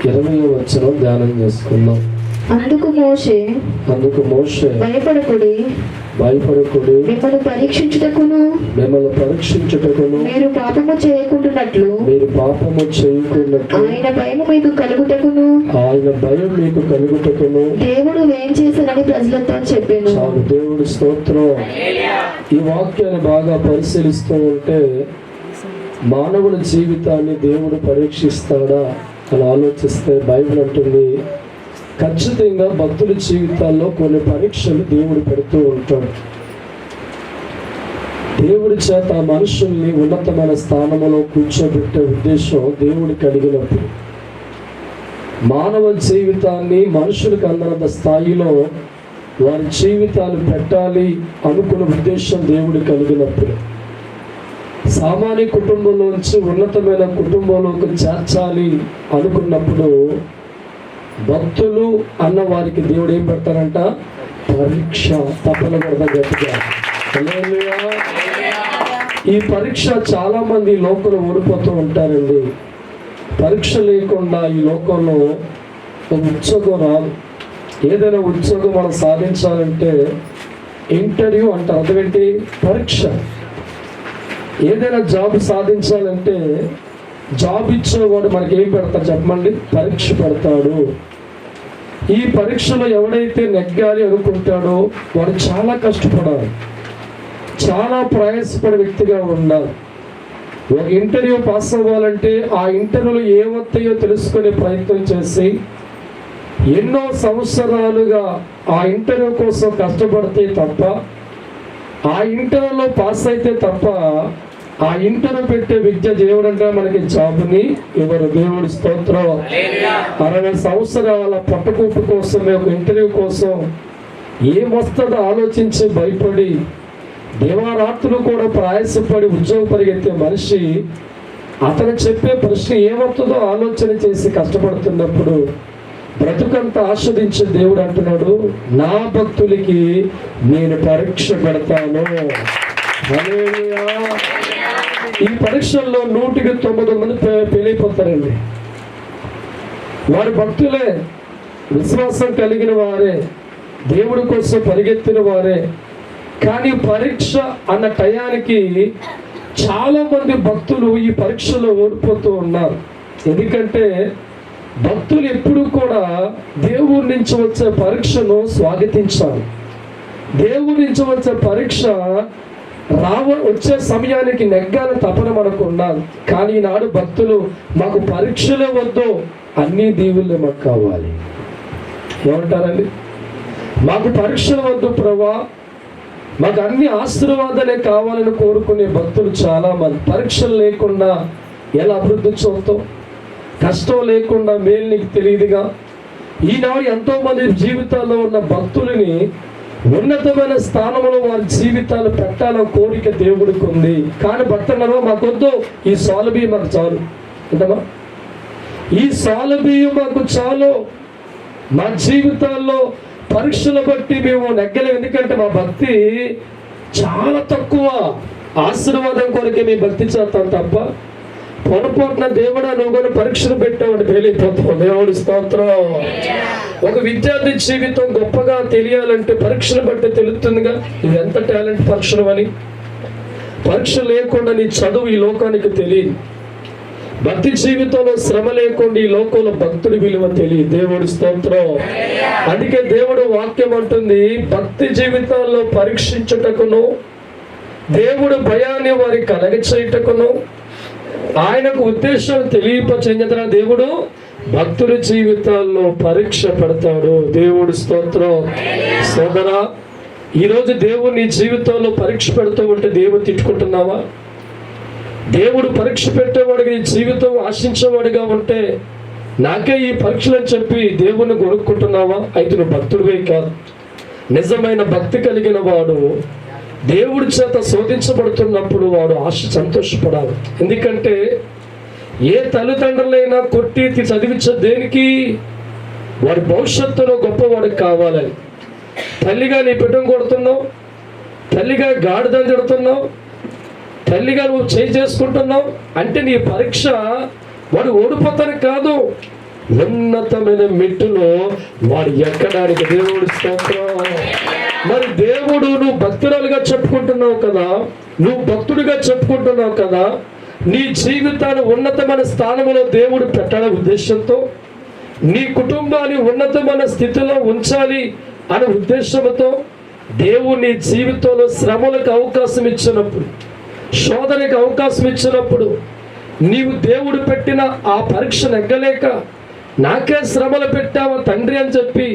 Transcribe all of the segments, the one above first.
20వ వచనం ధ్యానం చేసుకుందాం. అందుకు మోషే భయపడకుడి, మిమ్మల్ని పరీక్షించుటకును మీరు పాపము చేయకుండానట్లు ఆయన భయం మీకు కలుగుటకును దేవుడు ఏం చేశారని ప్రజలతో చెప్పాను. దేవుడి స్తోత్రం. ఈ వాక్యాన్ని బాగా పరిశీలిస్తూ ఉంటే మానవుల జీవితాన్ని దేవుడు పరీక్షిస్తాడా అని ఆలోచిస్తే బైబిల్ అంటుంది ఖచ్చితంగా భక్తుల జీవితాల్లో కొన్ని పరీక్షలు దేవుడు పెడుతూ ఉంటాడు. దేవుడి చేత మనుషుల్ని ఉన్నతమైన స్థానంలో కూర్చోబెట్టే ఉద్దేశం దేవుడు కలిగినప్పుడు, మానవ జీవితాన్ని మనుషులకు అందనంత స్థాయిలో వారి జీవితాలు పెట్టాలి అనుకున్న ఉద్దేశం దేవుడు కలిగినప్పుడు, సామాన్య కుటుంబంలోంచి ఉన్నతమైన కుటుంబంలోకి చేర్చాలి అనుకున్నప్పుడు భక్తులు అన్న వారికి దేవుడు ఏం పెడతారంట? పరీక్ష. తప్పన కూడా గట్టిగా ఈ పరీక్ష చాలా మంది లోకంలో ఓడిపోతూ ఉంటారండి. పరీక్ష లేకుండా ఈ లోకంలో ఉద్యోగం రాదు. ఏదైనా ఉద్యోగం మనం సాధించాలంటే ఇంటర్వ్యూ అంటారు, అదేంటి? పరీక్ష. ఏదైనా జాబ్ సాధించాలంటే జాబ్ ఇచ్చేవాడు మనకి ఏం పెడతాడు చెప్పమండి? పరీక్ష పెడతాడు. ఈ పరీక్షలో ఎవడైతే నెగ్గాలి అనుకుంటాడో వాడు చాలా కష్టపడాలి, చాలా ప్రయాసపడే వ్యక్తిగా ఉండాలి. ఒక ఇంటర్వ్యూ పాస్ అవ్వాలంటే ఆ ఇంటర్వ్యూలో ఏమవుతాయో తెలుసుకునే ప్రయత్నం చేసి ఎన్నో సంవత్సరాలుగా ఆ ఇంటర్వ్యూ కోసం కష్టపడితే తప్ప, ఆ ఇంటర్వ్యూలో పాస్ అయితే తప్ప ఆ ఇంటర్వ్యూ పెట్టే విద్య దేవుడు అంటే మనకి జాబుని ఎవరు? దేవుడి స్తోత్రం. 60 సంవత్సరాల పట్టకూపు కోసం, ఒక ఇంటర్వ్యూ కోసం ఏమొస్తుందో ఆలోచించి భయపడి దేవారాత్రులు కూడా ప్రయాసపడి ఉద్యోగం పరిగెత్తే మనిషి అతను చెప్పే ప్రశ్న ఏమవుతుందో ఆలోచన చేసి కష్టపడుతున్నప్పుడు బ్రతుకంతా ఆస్వాదించే దేవుడు అంటున్నాడు, నా భక్తులకి నేను పరీక్ష పెడతాను. ఈ పరీక్షల్లో 100కి 9 పెళ్ళైపోతారండి. వారి భక్తులే, విశ్వాసం కలిగిన వారే, దేవుడి కోసం పరిగెత్తిన వారే. కానీ పరీక్ష అన్న టయానికి చాలా మంది భక్తులు ఈ పరీక్షలో ఓడిపోతూ ఉన్నారు. ఎందుకంటే భక్తులు ఎప్పుడు కూడా దేవుడి నుంచి వచ్చే పరీక్షను స్వాగతించాలి. దేవుడి నుంచి వచ్చే పరీక్ష వచ్చే సమయానికి నెగ్గాల తపన మనకు ఉండాలి. కానీ ఈనాడు భక్తులు మాకు పరీక్షలే వద్దు, అన్ని దీవులే మాకు కావాలి. ఏమంటారండి? మాకు పరీక్షలు వద్దు ప్రభా, మాకు అన్ని ఆశీర్వాదాలే కావాలని కోరుకునే భక్తులు చాలా మంది. పరీక్షలు లేకుండా ఎలా అభివృద్ధి చూస్తాం? కష్టం లేకుండా మేలు నీకు తెలియదుగా. ఈనాడు ఎంతో మంది జీవితాల్లో ఉన్న భక్తులని ఉన్నతమైన స్థానంలో వారి జీవితాలు పెట్టాలని కోరిక దేవుడికి ఉంది. కానీ భక్తులలో మాకొద్దు, ఈ సాలబియ్యం మాకు చాలు. ఎంతమా? ఈ సాలబియ్యం మాకు చాలు. మా జీవితాల్లో పరీక్షలు బట్టి మేము నెగ్గలేము. ఎందుకంటే మా భక్తి చాలా తక్కువ. ఆశీర్వాదం కొరకే మేము భక్తి చేస్తాం తప్ప పొరపాటున దేవుడా నువ్వు కూడా పరీక్షలు పెట్టామని పేలిపోతాం. దేవుడి స్తోత్రం. ఒక విద్యార్థి జీవితం గొప్పగా తెలియాలంటే పరీక్షలు బట్టి తెలుస్తుందిగా నువ్వు ఎంత టాలెంట్ పరీక్షలు అని. పరీక్ష లేకుండా నీ చదువు ఈ లోకానికి తెలియదు. భక్తి జీవితంలో శ్రమ లేకుండా ఈ లోకంలో భక్తుడి విలువ తెలియదు. దేవుడి స్తోత్రం. అందుకే దేవుడు వాక్యం అంటుంది, భక్తి జీవితాల్లో పరీక్షించుటకును దేవుడు భయాన్ని వారికి కలగచేయుటకును ఆయనకు ఉద్దేశం తెలియపచేయన దేవుడు భక్తుల జీవితాల్లో పరీక్ష పెడతాడు. దేవుడు స్తోత్రం. సోదరా, ఈరోజు దేవుడు నీ జీవితంలో పరీక్ష పెడుతూ ఉంటే దేవుడు తిట్టుకుంటున్నావా? దేవుడు పరీక్ష పెట్టేవాడిగా నీ జీవితం ఆశించేవాడిగా ఉంటే నాకే ఈ పరీక్షలు అని చెప్పి దేవుణ్ణి కొనుక్కుంటున్నావా? అయితే నువ్వు భక్తుడివే కాదు. నిజమైన భక్తి కలిగిన వాడు దేవుడి చేత శోధించబడుతున్నప్పుడు వాడు సంతోషపడాలి. ఎందుకంటే ఏ తల్లిదండ్రులైనా కొట్టి చదివించే దేనికి? వాడి భవిష్యత్తులో గొప్పవాడికి కావాలని. తల్లిగా నీ బిడ్డను కొడుతున్నావు, తల్లిగా గాడిదని తిడుతున్నావు, తల్లిగా నువ్వు చేసుకుంటున్నావు అంటే నీ పరీక్ష వాడు ఓడిపోతానికి కాదు, ఉన్నతమైన మెట్టులో వాడు ఎక్కడానికి. దేవుడు స్తోత్రం. మరి దేవుడు, నువ్వు భక్తురాలుగా చెప్పుకుంటున్నావు కదా, నువ్వు భక్తుడిగా చెప్పుకుంటున్నావు కదా, నీ జీవితాన్ని ఉన్నతమైన స్థానంలో దేవుడు పెట్టాల ఉద్దేశంతో, నీ కుటుంబాన్ని ఉన్నతమైన స్థితిలో ఉంచాలి అనే ఉద్దేశంతో దేవుడు నీ జీవితంలో శ్రమలకు అవకాశం ఇచ్చినప్పుడు, శోధనకు అవకాశం ఇచ్చినప్పుడు, నీవు దేవుడు పెట్టిన ఆ పరీక్ష నెగ్గలేక నాకే శ్రమలు పెట్టావా తండ్రి అని చెప్పి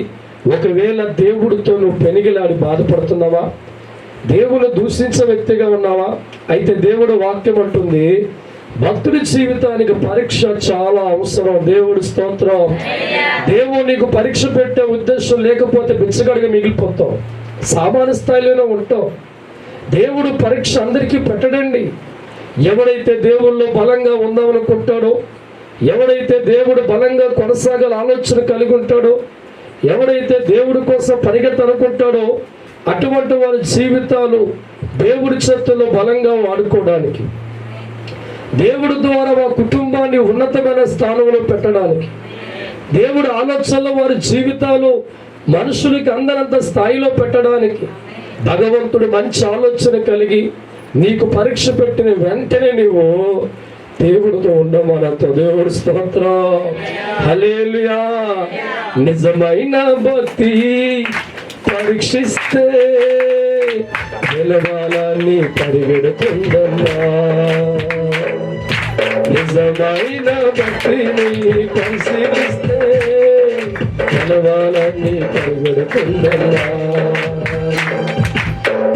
ఒకవేళ దేవుడితో నువ్వు పెనిగిలాడి బాధపడుతున్నావా, దేవుని దూషించే వ్యక్తిగా ఉన్నావా? అయితే దేవుడు వాక్యం అంటుంది, భక్తుడి జీవితానికి పరీక్ష చాలా అవసరం. దేవుడి స్తోత్రం. దేవుడు నీకు పరీక్ష పెట్టే ఉద్దేశం లేకపోతే బిచ్చగడిగా మిగిలిపోతావు, సామాన్య స్థాయిలోనే ఉంటావు. దేవుడు పరీక్ష అందరికీ పెట్టడండి. ఎవడైతే దేవుళ్ళు బలంగా ఉందామనుకుంటాడో, ఎవడైతే దేవుడు బలంగా కొనసాగాల ఆలోచన కలిగి ఉంటాడో, ఎవడైతే దేవుడి కోసం పరిగెత్తనుకుంటాడో అటువంటి వారి జీవితాలు దేవుడి చేతుల్లో బలంగా వాడుకోవడానికి, దేవుడి ద్వారా మా కుటుంబాన్ని ఉన్నతమైన స్థానంలో పెట్టడానికి, దేవుడి ఆలోచనలో వారి జీవితాలు మనుషులకి అందనంత స్థాయిలో పెట్టడానికి భగవంతుడు మంచి ఆలోచన కలిగి నీకు పరీక్ష పెట్టిన వెంటనే నీవు దేవుడితో ఉండమనంత. దేవుడి స్తోత్రం. హల్లెలూయా. నిజమైన భక్తి పరీక్షిస్తే గెలవాలని పరిగెడుతుందమ్మా. నిజమైన భక్తిని పరిశీలిస్తే గెలవాలని పరిగెడుతుందమ్మా.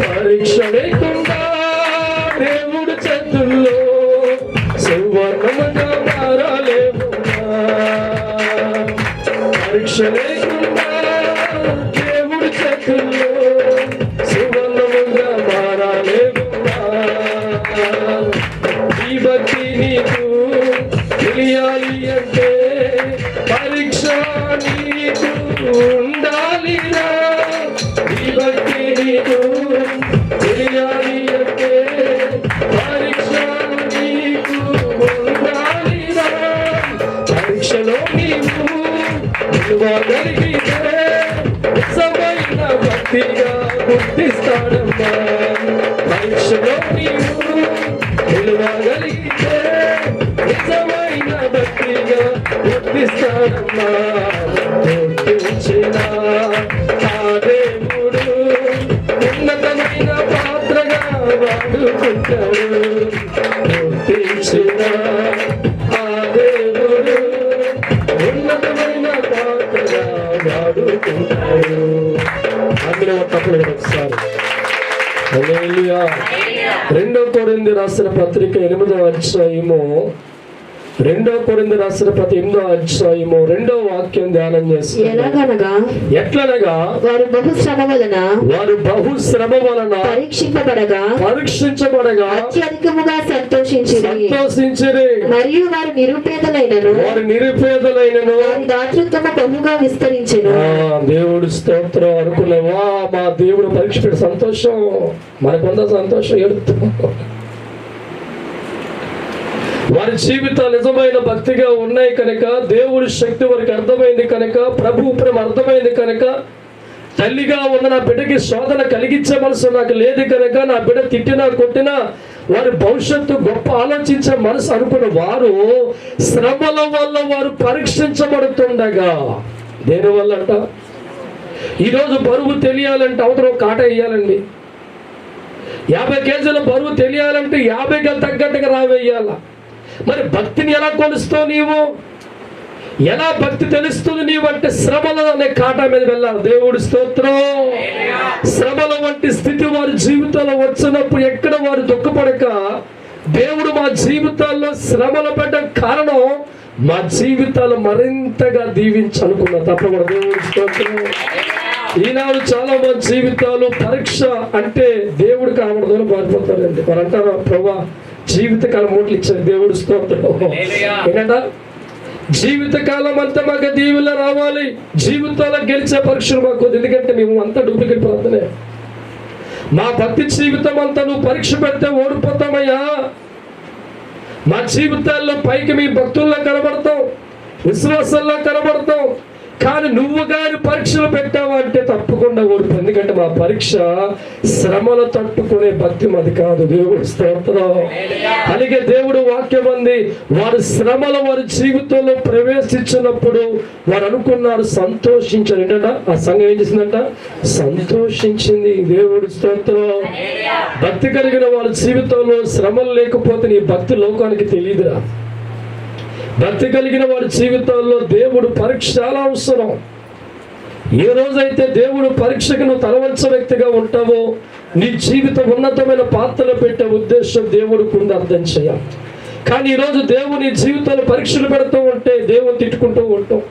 పరీక్ష లేకుండా దేవుడి చేతుల్లో సువర్ణముగా మారాలేముగా. పరీక్ష లేకుండా దేవుడి చేతుల్లో సువర్ణముగా మారాలేముగా. ఈ భక్తి నీకు తెలియాలి అంటే పరీక్ష నీకు ఉండాలిరా. ఈ భక్తి నీకు తెలియాలి అంటే పరీక్ష నీకు ఉండాలిరా. పరీక్షలో నీవు నిలవగలిగితే నిజమైన భక్తిగా గుర్తిస్తాడమ్మా. పరీక్షలో నీవు నిలవగలిగితే నిజమైన భక్తిగా గుర్తిస్తాడమ్మా. గుర్తించిన ఆ దేవుడు ఉన్నతమైన పాత్రగా వాడుకుంటాడు. గుర్తించిన ఆ దేవుడు ఉన్నతమైన పాత్రగా వాడుకుంటాడు. అందులో తప్పుడు ఒకసారి హల్లెలూయా. 2 కొరింథీ రాసిన పత్రిక 8వ అధ్యాయము, 2 కొరింథీ రాసిన పత్రిక 8వ అధ్యాయము 2వ వాక్యం ధ్యానం చేసి, ఎట్లనగా వారు బహు శ్రమ వలన పరీక్షించబడగా అత్యధికముగా సంతోషించిరి. మరియు వారు నిరుపేదలైనను వారి దాతృత్వము బహుగా విస్తరించెను. దేవుడు స్తోత్రం. అనుకున్నావా, మా దేవుడు పరీక్ష పెట్టి సంతోషం, మనకొంత సంతోషం ఎడుతూ. వారి జీవితాలు నిజమైన భక్తిగా ఉన్నాయి కనుక, దేవుడి శక్తి వారికి అర్థమైంది కనుక, ప్రభు ప్రేమ అర్థమైంది కనుక, తల్లిగా ఉన్న నా బిడ్డకి శోధన కలిగించే మనసు నాకు లేదు కనుక, నా బిడ్డ తిట్టినా కొట్టినా వారి భవిష్యత్తు గొప్ప ఆలోచించే మనసు అనుకున్న వారు శ్రమల వల్ల వారు పరీక్షించబడుతుండగా, దేనివల్ల అంట, ఈరోజు బరువు తెలియాలంటే అవతల కాట వేయాలండి. 50 కేజీల బరువు తెలియాలంటే 50కి తగ్గట్టుగా రావేయాల. మరి భక్తిని ఎలా కొలుస్తావు నీవు? ఎలా భక్తి తెలుస్తుంది నీవు అంటే శ్రమల అనే కాటా మీద వెళ్ళాలి. దేవుడి స్తోత్రం. శ్రమల వంటి స్థితి వారి జీవితంలో వచ్చినప్పుడు ఎక్కడ వారు దుఃఖపడక, దేవుడు మా జీవితాల్లో శ్రమల పడ్డ కారణం మా జీవితాలు మరింతగా దీవించాలనుకున్నా తప్ప కూడా. దేవుడి స్తోత్రం. ఈనాడు చాలా మంది జీవితాలు పరీక్ష అంటే దేవుడు కావడదని పారిపోతారండి. వారు అంటారు, ప్రభా జీవితకాలం మూటలు ఇచ్చారు. దేవుడు స్తోత్రం. ఏంటంట, జీవితకాలం అంతా మాకు దీవుల్లో రావాలి, జీవితాల్లో గెలిచే పరీక్షలు మాకు. ఎందుకంటే మేము అంతా డూప్లికేట్ ప్రార్థనే. మా భక్తి జీవితం అంతా నువ్వు పరీక్ష పెడితే ఓడిపోతామయ్యా. మా జీవితాల్లో పైకి మీ భక్తుల్లో కనబడతాం, విశ్వాసంలా కనబడతాం, కానీ నువ్వు గాని పరీక్షలు పెట్టావా అంటే తప్పకుండా ఓడిపో. ఎందుకంటే మా పరీక్ష శ్రమలు తట్టుకునే భక్తి మాది కాదు. దేవుడు స్తోత్రం. అలాగే దేవుడు వాక్యం ఉంది, వారి శ్రమలు వారి జీవితంలో ప్రవేశించినప్పుడు వారు అనుకున్నారు సంతోషించారు. ఏంటంట ఆ సంఘం ఏం చేసిందంట? సంతోషించింది. దేవుడు స్తోత్రం. భక్తి కలిగిన వారి జీవితంలో శ్రమలు లేకపోతే నీ భక్తి లోకానికి తెలియదురా. భక్తి కలిగిన వాడి జీవితాల్లో దేవుడు పరీక్ష చాలా అవసరం. ఏ రోజైతే దేవుడు పరీక్షకు నువ్వు తలవంచ వ్యక్తిగా ఉంటావో నీ జీవితం ఉన్నతమైన పాత్రలు పెట్టే ఉద్దేశం దేవుడికి ఉంది, అర్థం చేయాలి. కానీ ఈరోజు దేవుని జీవితంలో పరీక్షలు పెడుతూ ఉంటే దేవుని తిట్టుకుంటూ ఉంటాం,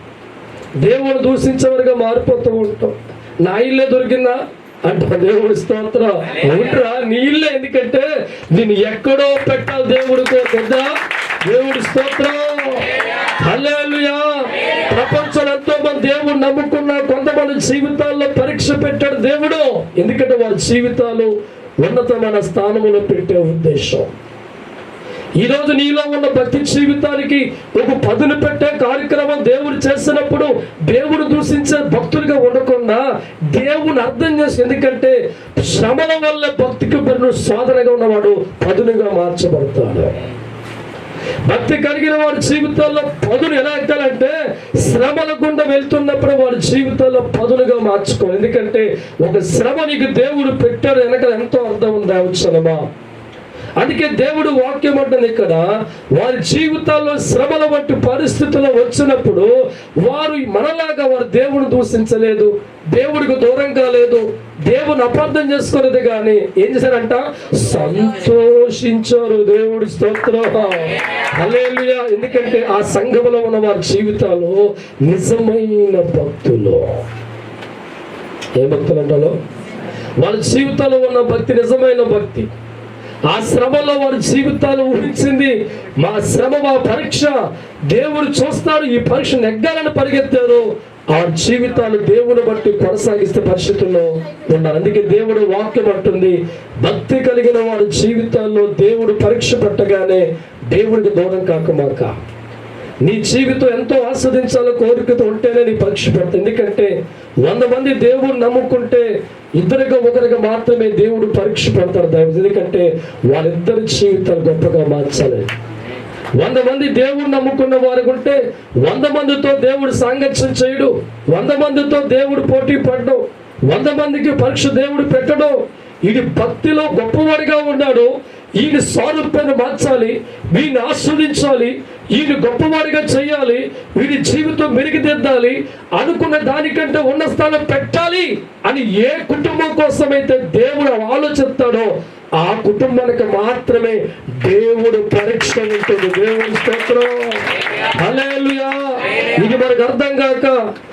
దేవుని దూషించేవారుగా మారిపోతూ ఉంటాం. నా ఇల్లే దొరికిందా అంట. దేవుడి స్తోత్రం. అవుట్రా, నీ ఇల్లే. ఎందుకంటే నేను ఎక్కడో పెట్టాలి దేవుడికో పెద్ద. దేవుడి స్తోత్రం. హల్లెలూయా. ప్రపంచంలో ఎంతో మంది దేవుడు నమ్ముకున్న కొంతమంది జీవితాల్లో పరీక్ష పెట్టాడు దేవుడు. ఎందుకంటే వారి జీవితాలు ఉన్నతమైన స్థానంలో పెట్టే ఉద్దేశం. ఈరోజు నీలో ఉన్న భక్తి జీవితానికి ఒక పదును పెట్టే కార్యక్రమం దేవుడు చేసినప్పుడు దేవుడు దూషించే భక్తులుగా ఉండకుండా దేవుని అర్థం చేసి, ఎందుకంటే శ్రమల వల్ల భక్తికి పెరుగు సాధనగా ఉన్నవాడు పదునుగా మార్చబడతాడు. భక్తి కలిగిన వాడి జీవితాల్లో పదును ఎలా ఎక్కాలంటే శ్రమల గుండా వెళ్తున్నప్పుడు వాడి జీవితాల్లో పదునుగా మార్చుకోవాలి. ఎందుకంటే ఒక శ్రమ నీకు దేవుడు పెట్టాడు వెనక ఎంతో అర్థం ఉంది అవసరమా. అందుకే దేవుడు వాక్యం అంటుంది ఇక్కడ, వారి జీవితాల్లో శ్రమల వంటి పరిస్థితులు వచ్చినప్పుడు వారు మనలాగా వారు దేవుని దూషించలేదు, దేవుడికి దూరం కాలేదు, దేవుని అపార్థం చేసుకోలేదు, కానీ ఏం చేశారంట? సంతోషించారు. దేవుడి స్తోత్రం. హల్లెలూయా. ఎందుకంటే ఆ సంఘములో ఉన్న వారి జీవితాలు నిజమైన భక్తులు. ఏ భక్తులు అంటాలో వాళ్ళ జీవితాల్లో ఉన్న భక్తి నిజమైన భక్తి. ఆ శ్రమలో వారి జీవితాలు ఊహించింది, మా శ్రమ మా పరీక్ష దేవుడు చూస్తాడు, ఈ పరీక్ష నెగ్గాలని పరిగెత్తారు. ఆ జీవితాలు దేవుని బట్టి కొనసాగిస్తే పరిస్థితుల్లో ఉన్నారు. అందుకే దేవుడు వాక్యం అంటుంది, భక్తి కలిగిన వారి జీవితాల్లో దేవుడు పరీక్ష పెట్టగానే దేవుడికి దూరం కాకమాక. నీ జీవితం ఎంతో ఆస్వాదించాలో కోరికతో ఉంటేనే నీ పరీక్ష పెడతా. ఎందుకంటే 100 మంది దేవుడు నమ్ముకుంటే ఇద్దరిగా ఒకరిగా మాత్రమే దేవుడు పరీక్ష పెడతాడు. ఎందుకంటే వాళ్ళిద్దరి జీవితాలు గొప్పగా మార్చాలి. 100 మంది దేవుడు నమ్ముకున్న వారికి ఉంటే 100 మందితో దేవుడు సాంగత్యం చేయడు, 100 మందితో దేవుడు పోటీ పడ్డం, 100 మందికి పరీక్ష దేవుడు పెట్టడం. ఇది భక్తిలో గొప్పవాడిగా ఉన్నాడు, ఈయన స్వరూపాన్ని మార్చాలి, వీడిని ఆస్వాదించాలి, ఈయన గొప్పవాడిగా చేయాలి, వీడి జీవితం మెరుగుదిద్దాలి, అనుకున్న దానికంటే ఉన్న స్థానం పెట్టాలి అని ఏ కుటుంబం కోసమైతే దేవుడు ఆలోచిస్తాడో ఆ కుటుంబానికి మాత్రమే దేవుడు పరీక్ష ఉంటుంది. దేవుడి స్తోత్రం. హల్లెలూయా. ఇది మనకు అర్థం కాక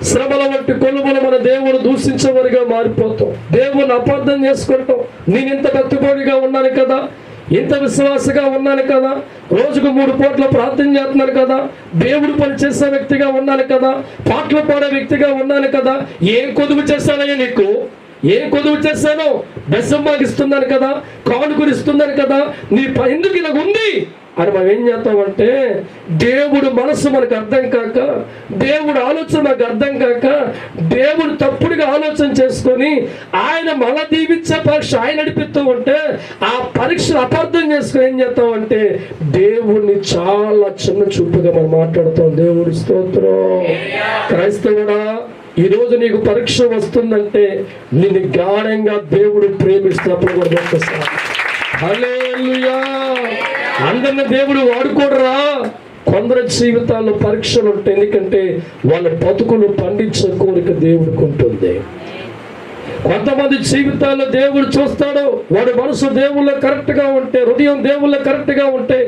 శ్రమల వంటి కొలుములు మన దేవుడు దూషించేవారిగా మారిపోతాం, దేవుని అపార్థం చేసుకుంటాం. నేను ఇంత భక్తిపోడిగా ఉన్నాను కదా, ఇంత విశ్వాసగా ఉన్నాను కదా, రోజుకు 3 పూట్ల ప్రార్థన చేస్తున్నాను కదా, దేవుడు పని చేసే వ్యక్తిగా ఉన్నాను కదా, పాటలు పాడే వ్యక్తిగా ఉన్నాను కదా, ఏం కొదువు చేశానయ్యా నీకు? ఏం కొదువు చేశాను? బెస్సమ్మాకి ఇస్తున్నాను కదా, కానుకలు ఇస్తున్నాను కదా, నీ ఎందుకు ఇలా ఉంది అని మనం ఏం చేస్తామంటే దేవుడు మనసు మనకు అర్థం కాక, దేవుడు ఆలోచన మనకు అర్థం కాక, దేవుడు తప్పుడుగా ఆలోచన చేసుకొని ఆయన మన దీవించే పరీక్ష ఆయన నడిపిస్తూ ఉంటే ఆ పరీక్షను అపార్థం చేసుకుని ఏం చేస్తామంటే దేవుడిని చాలా చిన్న చూపుగా మనం మాట్లాడుతాం. దేవుడి స్తోత్రం. క్రైస్తవుడా, ఈరోజు నీకు పరీక్ష వస్తుందంటే నిన్ను గాఢంగా దేవుడు ప్రేమిస్తున్నప్పుడు కూడా ఒక్కసారి హల్లెలూయా. అందరిని దేవుడు వాడుకోడరా. కొందరు జీవితాల్లో పరీక్షలు ఉంటాయి, ఎందుకంటే వాళ్ళ బతుకులు పండించే కోరిక దేవుడికి ఉంటుంది. కొంతమంది జీవితాల్లో దేవుడు చూస్తాడు, వాడి మనసు దేవుళ్ళో కరెక్ట్ గా ఉంటే, హృదయం దేవుళ్ళో కరెక్ట్ గా ఉంటే,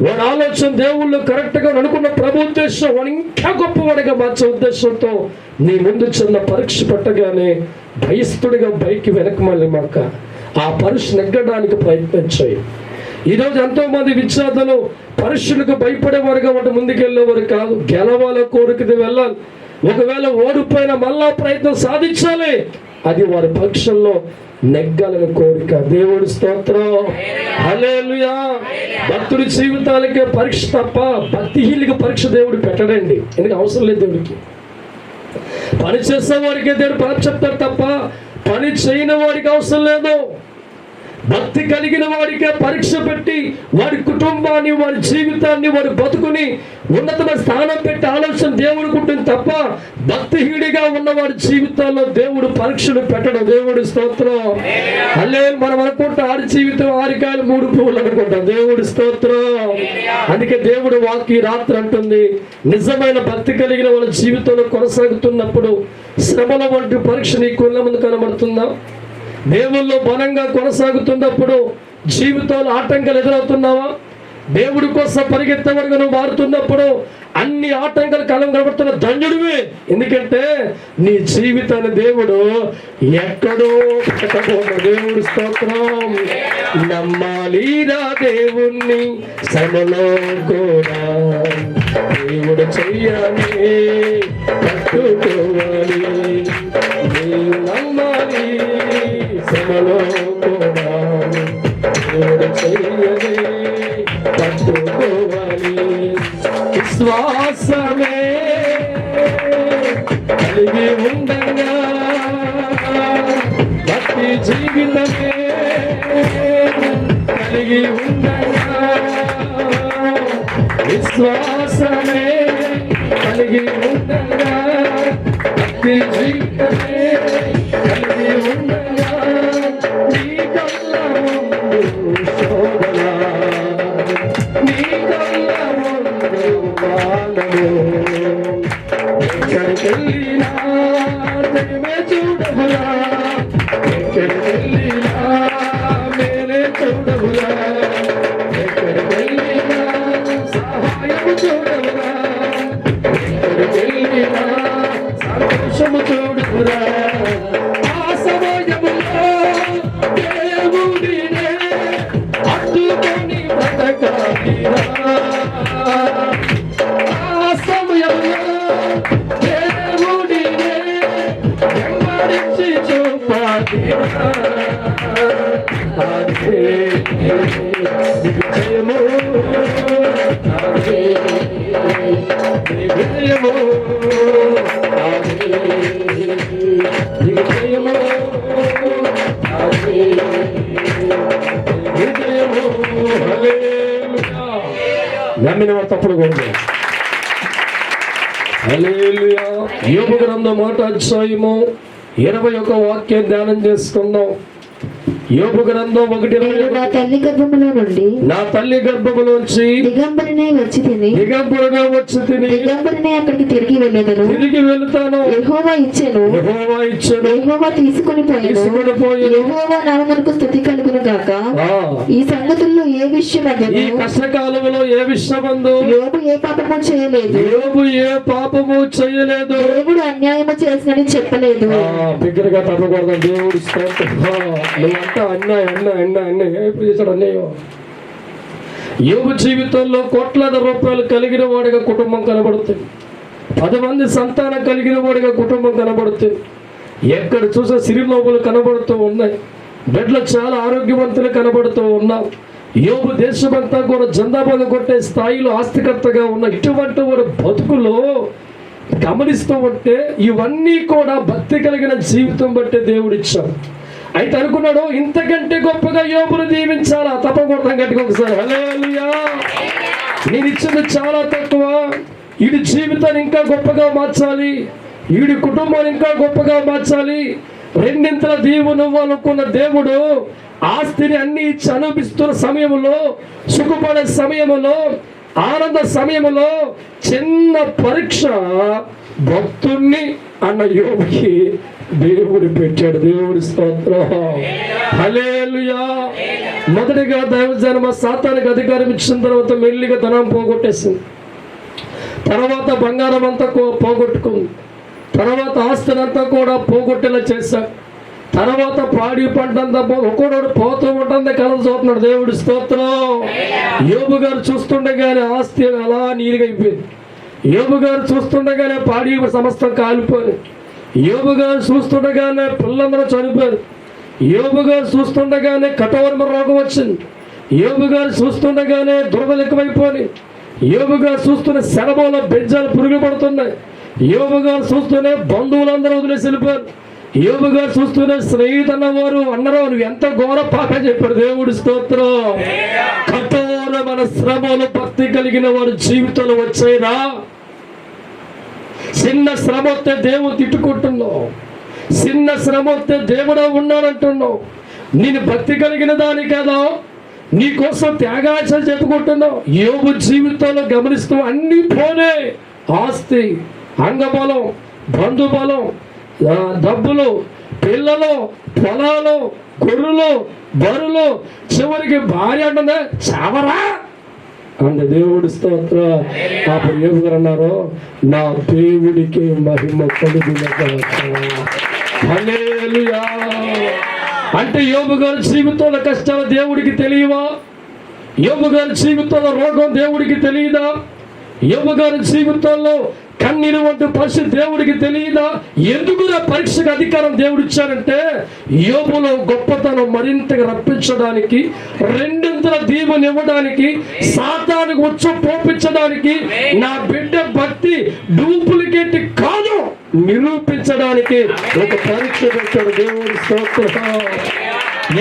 వాడి ఆలోచన దేవుళ్ళు కరెక్ట్ గా అనుకున్న ప్రభు ఉద్దేశం వాడు ఇంకా గొప్పవాడిగా మార్చే ఉద్దేశంతో నీ ముందు చిన్న పరీక్ష పెట్టగానే భయస్తుడిగా బైక్ వెనక మళ్ళీ మాక ఆ పరీక్ష నెగ్గడానికి ప్రయత్నించాయి. ఈరోజు ఎంతో మంది విద్యార్థులు పరీక్షలకు భయపడేవారుగా వాటి ముందుకెళ్ళేవారు కాదు, గెలవాల కోరికది వెళ్ళాలి. ఒకవేళ ఓడిపోయిన మళ్ళా ప్రయత్నం సాధించాలి. అది వారి పరీక్షల్లో నెగ్గాలని కోరిక. దేవుడి స్తోత్రం, హల్లెలూయా. భక్తుడి జీవితాలకే పరీక్ష తప్ప భక్తిహీనులకి పరీక్ష దేవుడు పెట్టడండి. ఎందుకు అవసరం లేదు దేవుడికి. పని చేసే వాడికే దేవుడు పరీక్ష చెప్తాడు తప్ప పని చేయని వాడికి అవసరం లేదు. భక్తి కలిగిన వాడికే పరీక్ష పెట్టి వాడి కుటుంబాన్ని, వాడి జీవితాన్ని, వాడి బతుకుని ఉన్నతమైన స్థానం పెట్టి ఆలోచన దేవుడికి ఉంటుంది తప్ప భక్తిహీడిగా ఉన్న వాడి జీవితాల్లో దేవుడు పరీక్షలు పెట్టడం. దేవుడి స్తోత్రం, హల్లెలూయా. మనం అనుకుంటాం ఆడి జీవితం 6 కాయలు 3 పువ్వులు అనుకుంటాం. దేవుడి స్తోత్రం. అందుకే దేవుడు వాక్య రాత్రి అంటుంది, నిజమైన భక్తి కలిగిన వాళ్ళ జీవితంలో కొనసాగుతున్నప్పుడు శ్రమల వంటి పరీక్ష నీ కళ్ళ ముందు కనబడుతుందా? దేవుల్లో బలంగా కొనసాగుతున్నప్పుడు జీవితంలో ఆటంకాలు ఎదురవుతున్నావా? దేవుడి కోసం పరిగెత్తవరకు నువ్వు మారుతున్నప్పుడు అన్ని ఆటంకాలు కనబడుతున్న ధన్యుడివే. ఎందుకంటే నీ జీవితాన్ని దేవుడు ఎక్కడో పెట్టబోతున్నాడు. దేవుడి స్తోత్రం. నమ్మాలిరా దేవుణ్ణి శ్రమలో కూడా, దేవుడు చెయ్యాలి పట్టుకోవాలి. నీవు నమ్మాలి శ్రమలో కూడా, దేవుడు చెయ్యాలి పట్టుకోవాలి. విశ్వాసమే కలిగి ఉండగా భక్తి జీవితమే కలిగి ఉండగా, విశ్వాసమే కలిగి ఉండగా భక్తి జీవితమే కలిగి ఉండగా, నీ కళ్ళ ముందు శోధన, నీ కళ్ళ ముందు బాధలు, ఎక్కడికెళ్ళినా జయమే చూడవురా, ఎక్కడికెళ్ళినా మేలే చూడవురా, ఎక్కడికెళ్ళినా సహాయము చూడవురా, ఎక్కడికెళ్ళినా సంతోషము చూడవురా. ఆ సమయములో దేవుడినే అడ్డుకొని బ్రతకాలిరా. ఆ సమయంలో దేవుడినే వెంబడించి చూపాలిరా. అదే విజయము, అదే విజయము, అదే విజయము, అదే విజయము. హల్లెలూయా. నమ్మిన వారు తప్పుడు కూడా. హల్లెలూయా. యోబు గ్రంథం 1వ అధ్యాయము 21 వాక్యం ధ్యానం చేసుకుందాం. యోబు గ్రంథం 1:21. నా తల్లి గర్భములో నుండి, నా తల్లి గర్భములోంచి దిగంబరినే వచ్చి తిని, దిగంబరుగా వచ్చి తిని, దిగంబరినే అక్కడికి తిరిగి వెళ్ళెదను. తిరిగి వెళ్తాను. యెహోవా ఇచ్చెను, యెహోవా ఇచ్చెను, యెహోవా తీసుకొని పోయెను. యెహోవా నామమునకు స్తుతి కలుగును గాక. ఈ సంగతుల్లో ఏ విషయమందును, ఈ కష్టకాలంలో ఏ విషయమందు యోబు ఏ పాపము చేయలేదు, యోబు ఏ పాపము చేయలేదు, దేవుడు అన్యాయము చేసినని చెప్పలేదు. బిగ్గరగా తప్పకూడదు. దేవుడు స్తోత్రం. నువ్వంతా అన్యాయం ఎప్పుడు చేశాడు అన్యాయం. యోబు జీవితంలో కోట్లాది రూపాయలు కలిగిన వాడిగా కుటుంబం కనబడుతుంది. 10 మంది సంతానం కలిగిన వాడిగా కుటుంబం కనబడుతుంది. ఎక్కడ చూసే సిరిలోపులు కనబడుతూ ఉన్నాయి. బిడ్డలు చాలా ఆరోగ్యవంతులు కనబడుతూ ఉన్నారు. యోబు దేశమంతా కూడా జందాబాద్ కొట్టే స్థాయిలో ఆస్తికర్తగా ఉన్న ఇటువంటి వారి బతుకులో గమనిస్తూ ఉంటే ఇవన్నీ కూడా భక్తి కలిగిన జీవితం బట్టే దేవుడు ఇచ్చాడు. అయితే అనుకున్నాడు ఇంతకంటే గొప్పగా యోబును దీవించాలా, తప్పకూడదు గట్టిగా ఒకసారి హల్లెలూయా. నేను ఇచ్చింది చాలా తక్కువ, వీడి జీవితాన్ని ఇంకా గొప్పగా మార్చాలి, వీడి కుటుంబాన్ని ఇంకా గొప్పగా మార్చాలి, రెండింతల దీవును అనుకున్న దేవుడు ఆస్తిని అన్ని ఇచ్చి అనుభవిస్తున్న సమయంలో, సుఖపడే సమయంలో, ఆనంద సమయంలో చిన్న పరీక్ష భక్తుణ్ణి అన్న యోబుకి దేవుడు పెట్టాడు. దేవుడి స్తోత్రం. హల్లెలూయా. మొదటిగా దైవజనమ సాతానికి అధికారం ఇచ్చిన తర్వాత మెల్లిగా ధనం పోగొట్టేసింది. తర్వాత బంగారం అంతా పోగొట్టుకుంది. తర్వాత ఆస్తులంతా కూడా పోగొట్టేలా చేశాడు. తర్వాత పాడి పంట అంతా ఒక్కొక్కడు పోతూ ఉంటుంది కలలు చూస్తున్నాడు. దేవుడి స్తోత్రం. యోబు గారు చూస్తుండగానే ఆస్తి అలా నీరుగా అయిపోయింది. యోబు గారు చూస్తుండగానే పాడి సమస్తం కాలిపోయింది. యోబు గారు చూస్తుండగానే పిల్లలందరూ చనిపోయారు. యోబు గారు చూస్తుండగానే కఠోరమ రోగం వచ్చింది. యోబు గారు చూస్తుండగానే దురదలు ఎక్కువైపోయి, యోబు గారు చూస్తున్న శరభంలో బెజ్జాలు పురుగు పడుతున్నాయి. యోబు గారు చూస్తూనే బంధువులందరూ వదిలేసి వెళ్ళిపోయారు. యోబు గారు చూస్తూనే స్నేహితున్న వారు అన్నారు, నువ్వు ఎంత ఘోర పాప చెప్పాడు. దేవుడి స్తోత్రం. కఠోరమైన శ్రమలు భక్తి కలిగిన వారి జీవితంలో వచ్చాయినా. చిన్న శ్రమ వస్తే దేవుడు తిట్టుకుంటున్నావు, చిన్న శ్రమ వస్తే దేవుడా ఉన్నాడంటున్నావు. నేను భక్తి కలిగిన దాని కదా నీ కోసం త్యాగాచలు చెప్పుకుంటున్నావు. యోబు జీవితంలో గమనిస్తూ అన్ని పోనే, ఆస్తి, అంగబలం, బంధుబలం, డబ్బులు, పిల్లలు, పొలాలు, గొర్రెలు, బరులు, చివరికి భార్య అంటుందే చావరా అంత. దేవుడి స్తోత్రం. అప్పుడు యోబు గారు అన్నారు, నా దేవుడికి మహిమ కలుగునగాక. హల్లెలూయా. అంటే యోబు గారి జీవితంలో కష్టాలు దేవుడికి తెలియవా? యోబు గారి జీవితంలో రోగం దేవుడికి తెలియదా? యోబు గారి జీవితంలో కన్నీరు వంటి పరిస్థితి దేవుడికి తెలియదా? ఎందుకు పరీక్షకు అధికారం దేవుడు ఇచ్చారంటే యోబులో గొప్పతనం మరింతగా రప్పించడానికి, రెండింతల దీవెన ఇవ్వడానికి, సాతానుకు వచ్చి పోపించడానికి, నా బిడ్డ భక్తి డూప్లికేట్ కాదు నిరూపించడానికి ఒక పరీక్ష పెట్టాడు. దేవుడి స్తోత్రం.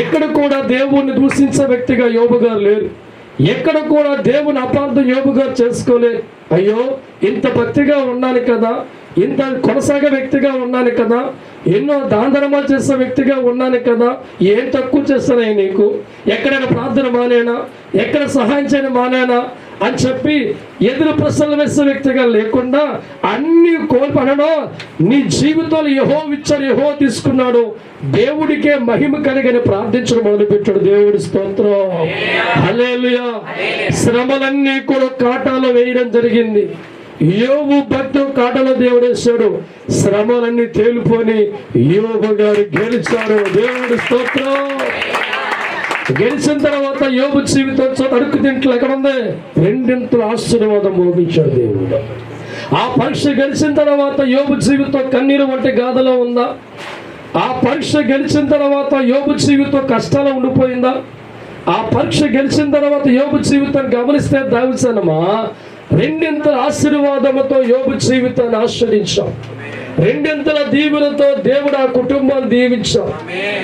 ఎక్కడ కూడా దేవుణ్ణి దూషించే వ్యక్తిగా యోబు గారు లేరు. ఎక్కడ కూడా దేవుని అపార్థం యోబు గారు చేసుకోలేదు. అయ్యో ఇంత భక్తిగా ఉన్నాను కదా, ఇంత కొనసాగే వ్యక్తిగా ఉన్నాను కదా, ఎన్నో దాన ధర్మాలు చేసే వ్యక్తిగా ఉన్నాను కదా, ఏం తక్కువ చేస్తానే నీకు, ఎక్కడైనా ప్రార్థన మానేనా, ఎక్కడ సహాయం చేయడం మానేనా అని చెప్పి ఎదురు ప్రశ్నలు వేసే వ్యక్తిగా లేకుండా అన్ని కోల్పడడం. నీ జీవితంలో యెహోవా ఇచ్చాడు, యెహోవా తీసుకున్నాడు, దేవుడికే మహిమ కలిగని ప్రార్థించడం మొదలుపెట్టాడు. దేవుడి స్తోత్రం. హల్లెలూయా. శ్రమలన్నీ కూడా కాటాలో వేయడం జరిగింది. యోబు భక్తి కాటలో దేవుడు వేశాడు. శ్రమలన్నీ తేలిపోని యోబు గారు గెలిచాడు. దేవుడి స్తోత్రం. గెలిచిన తర్వాత యోబు జీవితం అడుగు తింట్లు ఎక్కడ ఉంది? రెండింతల ఆశీర్వాదం మోగించాడు దేవుడు. ఆ పరీక్ష గెలిచిన తర్వాత యోబు జీవితం కన్నీరు వంటి గాథలో ఉందా? ఆ పరీక్ష గెలిచిన తర్వాత యోబు జీవితం కష్టాలు ఉండిపోయిందా? ఆ పరీక్ష గెలిచిన తర్వాత యోబు జీవితాన్ని గమనిస్తే దావిదమా రెండింతల ఆశీర్వాదంతో యోబు జీవితాన్ని ఆశ్రయించాం. రెండింతల దీవులతో దేవుడు ఆ కుటుంబాన్ని దీవించాం.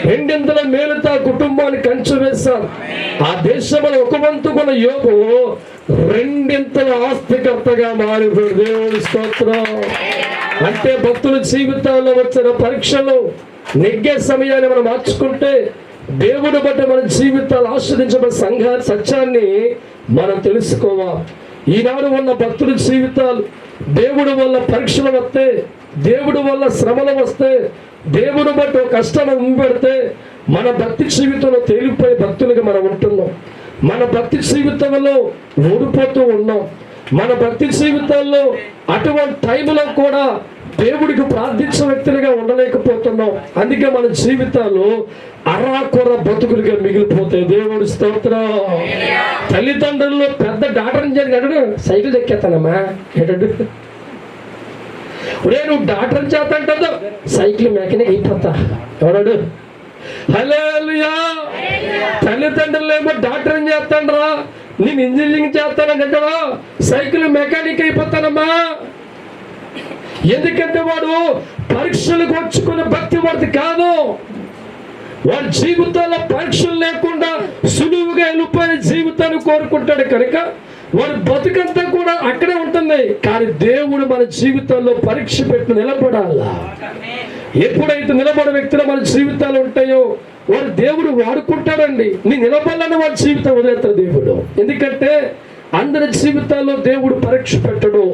రెండింతల మేలుతో ఆ కుటుంబాన్ని కంచె వేశాం. ఆ దేశంలో ఒక వంతుకున్న యోబు రెండింతల ఆస్తికర్తగా మారిపోయాడు. దేవుడి స్తోత్రం. అంటే భక్తుల జీవితాల్లో వచ్చిన పరీక్షలు నెగ్గే సమయాన్ని మనం మార్చుకుంటే దేవుడు బట్టి మన జీవితాలు ఆస్వాదించబడిన సత్యాన్ని మనం తెలుసుకోవాలి. ఈనాడు ఉన్న భక్తుల జీవితాలు దేవుడి వల్ల పరీక్షలు వస్తే, దేవుడి వల్ల శ్రమలు వస్తే, దేవుడు బట్టి ఒక కష్టాలు ఉంపెడితే మన భక్తి జీవితంలో తేలిపోయే భక్తులుగా మనం ఉంటున్నాం. మన భక్తి జీవితంలో ఓడిపోతూ ఉన్నాం. మన భక్తి జీవితాల్లో అటువంటి టైంలో కూడా దేవుడికి ప్రార్థించే వ్యక్తులుగా ఉండలేకపోతున్నాం. అందుకే మన జీవితాలు అరాకొర బతుకులుగా మిగిలిపోతాయి. దేవుడి స్తోత్రం. తల్లిదండ్రుల్లో పెద్ద డాక్టర్ జరిగాడు, సైకిల్ ఎక్కేస్తానమ్మా ఏంటంటే నువ్వు డాక్టర్ చేత అంటాడు, సైకిల్ మెకానిక్ అయిపోతా ఎవడాడు. హల్లెలూయా. తల్లిదండ్రులు ఏమో డాక్టర్ చేస్తాండ్రా, నేను ఇంజనీరింగ్ చేస్తానని అంటావా, సైకిల్ మెకానిక్ అయిపోతానమ్మా. ఎందుకంటే వాడు పరీక్షలకు వచ్చుకునే భక్తి వాడిది కాదు. వాడి జీవితాల్లో పరీక్షలు లేకుండా సులువుగా వెళ్ళిపోయిన జీవితాన్ని కోరుకుంటాడు కనుక వాడి బతుకంతా కూడా అక్కడే ఉంటుంది. కానీ దేవుడు మన జీవితాల్లో పరీక్ష పెట్టి నిలబడాలా. ఎప్పుడైతే నిలబడే వ్యక్తులు మన జీవితాలు ఉంటాయో వాడు దేవుడు వాడుకుంటాడండి. నీ నిలబడాలని వాడి జీవితం వదిలేస్తాడు దేవుడు. ఎందుకంటే అందరి జీవితాల్లో దేవుడు పరీక్ష పెట్టడు.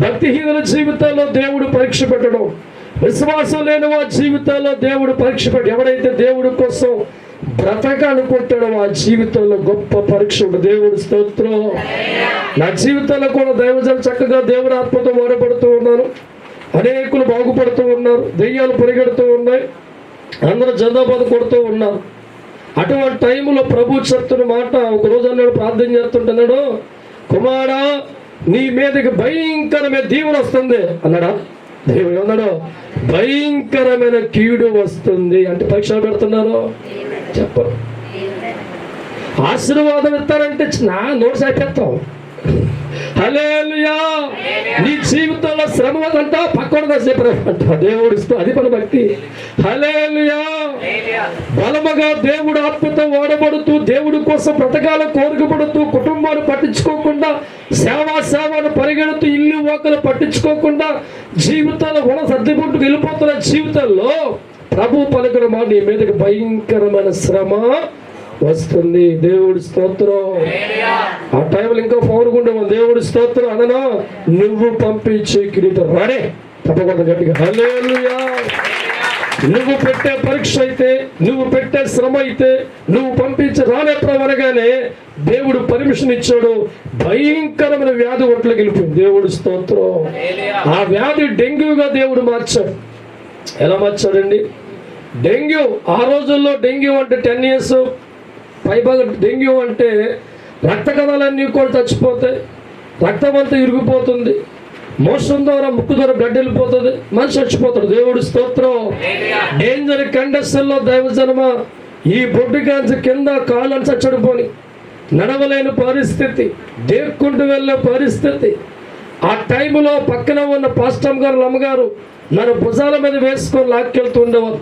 భక్తిహీనుల జీవితాల్లో దేవుడు పరీక్ష పెట్టడం, విశ్వాసం లేని వారి జీవితాల్లో దేవుడు పరీక్ష పెట్టి, ఎవరైతే దేవుడి కోసం బ్రతకాలనుకుంటాడో ఆ జీవితంలో గొప్ప పరీక్ష ఉంటుంది. దేవుడి స్తోత్రం. నా జీవితంలో కూడా దైవజనులు చక్కగా దేవుడి ఆత్మతో వాడబడుతూ ఉన్నాను. అనేకులు బాగుపడుతూ ఉన్నారు, దెయ్యాలు పరిగెడుతూ ఉన్నాయి, అందరూ జందాబాద్ కొడుతూ ఉన్నారు. అటువంటి టైంలో ప్రభు చెప్తున్న మాట, ఒక రోజు అన్నాడు, ప్రార్థన చేస్తుంటున్నాడు, కుమారా నీ మీదకి భయంకరమైన దీవెన వస్తుంది అన్నాడా. దేవుడు ఏమన్నాడు? భయంకరమైన కీడు వస్తుంది అంటే పరీక్షలు పెడుతున్నారు చెప్పరు. ఆశీర్వాదం ఇస్తారంటే నా నోట్స్ అయిపోతాం. హల్లెలూయా. నీ జీవితంలో శ్రమ అంతా పక్కన అంట దేవుడు ఇస్తూ, అది మన భక్తి. హల్లెలూయా. బలముగా దేవుడు ఆత్మతో వాడబడుతూ దేవుడి కోసం బ్రతకాల కోరికపడుతూ కుటుంబాన్ని పట్టించుకోకుండా సేవను పరిగెడుతూ ఇల్లు వాకలు పట్టించుకోకుండా జీవితాలు కూడా సర్దిపుట్టుకు వెళ్ళిపోతున్న జీవితంలో ప్రభు పలుకుల మాట నీ మీదకి భయంకరమైన శ్రమ వస్తుంది. దేవుడి స్తోత్రం. ఆ టైంలో ఇంకా పౌరుకుంటే దేవుడి స్తోత్రం అనను. నువ్వు పంపించే కిరీటం రాడే తప్పకుండా గట్టిగా హల్లెలూయా. నువ్వు పెట్టే పరీక్ష అయితే, నువ్వు పెట్టే శ్రమ అయితే, నువ్వు పంపించి రాలే ప్రవనగానే దేవుడు పర్మిషన్ ఇచ్చాడు. భయంకరమైన వ్యాధి ఒంట్లోకి వెళ్ళిపోయింది. దేవుడి స్తోత్రం. ఆ వ్యాధి డెంగ్యూగా దేవుడు మార్చాడు. ఎలా మార్చాడండి? డెంగ్యూ ఆ రోజుల్లో డెంగ్యూ అంటే 10 years పైబాగా డెంగ్యూ అంటే రక్త కణాలన్నీ కూడా చచ్చిపోతాయి, రక్తం అంతా ఇరిగిపోతుంది, మోషన్ ద్వారా ముక్కు ద్వారా బ్లడ్ వెళ్ళిపోతుంది, మనిషి చచ్చిపోతాడు. దేవుడి స్తోత్రం. డేంజర్ కండిషన్ లో దైవజనమ ఈ బొడ్డు కాంచి కింద కాళ్ళని చచ్చడిపోని నడవలేని పరిస్థితి, దేక్కుంటూ వెళ్ళే పరిస్థితి. ఆ టైంలో పక్కన ఉన్న పాస్టమ్ గారు అమ్మగారు నన్ను భుజాల మీద వేసుకొని లాక్కెళ్తూ ఉండేవారు.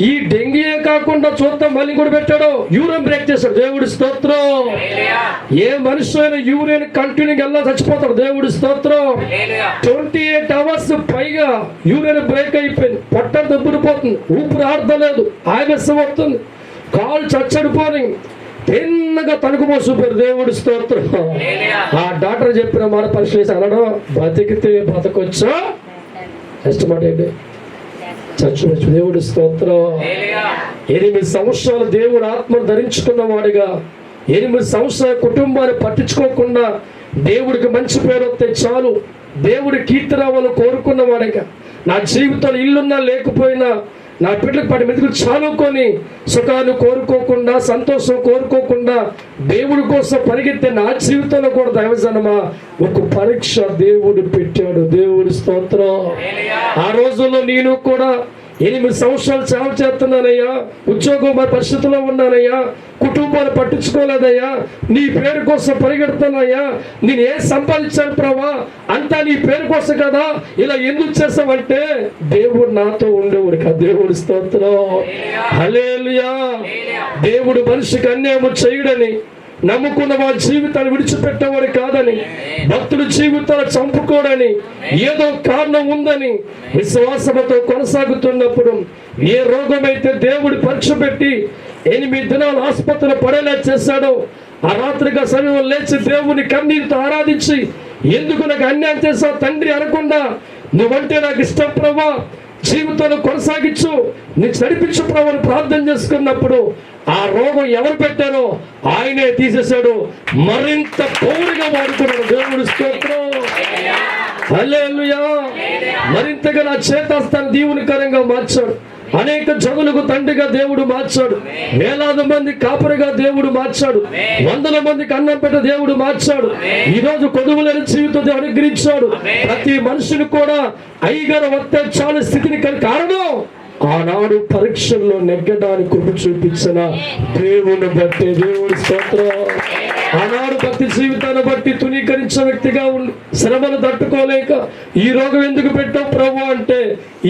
ఈ డెంగీయే కాకుండా చూద్దాం మళ్ళీ కూడా పెట్టాడు, యూరిన్ బ్రేక్ చేశాడు. దేవుడి స్తోత్రం. ఏ మనిషి అయినా యూరిన్ కంటిన్యూ వెళ్ళా చచ్చిపోతాడు. దేవుడి స్తోత్రం. 28 hours పైగా యూరిన్ బ్రేక్ అయిపోయింది, పొట్ట దబ్బుడిపోతుంది, ఊపిరి ఆడలేదు, ఆవేశం వస్తుంది, కాళ్ళు చచ్చడిపోయి తిన్నగా తణుకు మోసూపారు. దేవుడి స్తోత్రం. ఆ డాక్టర్ చెప్పిన మాట పరిశీలిసి అనడం, బతికితే బతకొచ్చా ఇష్టమాట ఏంటి చచ్చు. దేవుడి స్తోత్రం. 8 సంవత్సరాలు దేవుడు ఆత్మను ధరించుకున్న వాడిగా 8 సంవత్సరాల కుటుంబాన్ని పట్టించుకోకుండా దేవుడికి మంచి పేరు వస్తే చాలు, దేవుడి కీర్తిరావాలని కోరుకున్న వాడిగా, నా జీవితంలో ఇల్లున్నా లేకపోయినా నా బిడ్డలకు 10 మందికి చాలుకొని సుఖాన్ని కోరుకోకుండా సంతోషం కోరుకోకుండా దేవుడి కోసం పరిగెత్తే నా జీవితంలో కూడా దైవజనమా ఒక పరీక్ష దేవుడు పెట్టాడు. దేవుడి స్తోత్రం. ఆ రోజుల్లో నేను కూడా 8 సంవత్సరాలు సేవ చేస్తున్నానయ్యా, ఉద్యోగం పరిస్థితిలో ఉన్నానయ్యా, కుటుంబాన్ని పట్టించుకోలేదయ్యా, నీ పేరు కోసం పరిగెడుతున్నాయ్యా, నేను ఏం సంపాదించాను ప్రభా, అంతా నీ పేరు కోసం కదా, ఇలా ఎందుకు చేసావంటే దేవుడు నాతో ఉండేవాడు కదా. దేవుడి స్తోత్రం. హల్లెలూయా. దేవుడు మనిషికి అన్యాయం చేయడని, నమ్ముకున్న వారి జీవితాన్ని విడిచిపెట్టేవాడు కాదని, భక్తుడి జీవితాలు చంపుకోడని, ఏదో కారణం ఉందని విశ్వాసంతో కొనసాగుతున్నప్పుడు ఏ రోగమైతే దేవుడి పరీక్ష పెట్టి 8 దినాలు ఆసుపత్రిలో పడేలా చేశాడో, ఆ రాత్రిగా సమయం లేచి దేవుని కన్నీటితో ఆరాధించి ఎందుకు నాకు అన్యాయం చేశావు తండ్రి అనకుండా, నువ్వంటే నాకు ఇష్టం ప్రభా, జీవితంలో కొనసాగించు, నీకు నడిపించు ప్రభు ప్రార్థన చేసుకున్నప్పుడు ఆ రోగం ఎవరు పెట్టారో ఆయనే తీసేశాడు, మరింత పౌరుగా వాడుకున్నాడు. దేవుడి స్తోత్రం. హల్లెలూయా. మరింతగా నా చేతాస్తాను దీవునికరంగా మార్చాడు. అనేక జనులకు తండ్రిగా దేవుడు మార్చాడు. వేలాది మంది కాపరిగా దేవుడు మార్చాడు. 100 మందికి అన్నం పెట్ట దేవుడు మార్చాడు. ఈ రోజు కొదువులేని జీవితం అనుగ్రహించాడు. ప్రతి మనుషుని కూడా అయ్యగారు వస్తే చాలు స్థితిని కారణం ఆనాడు పరీక్షల్లో నెగ్గడానికి కృప చూపించిన దేవుని బట్టి. దేవుడి స్తోత్రం. ఆనాడు భక్తి జీవితాన్ని బట్టి తునీకరించిన వ్యక్తిగా ఉండి శ్రమను తట్టుకోలేక ఈ రోగం ఎందుకు పెట్టావు ప్రభు అంటే,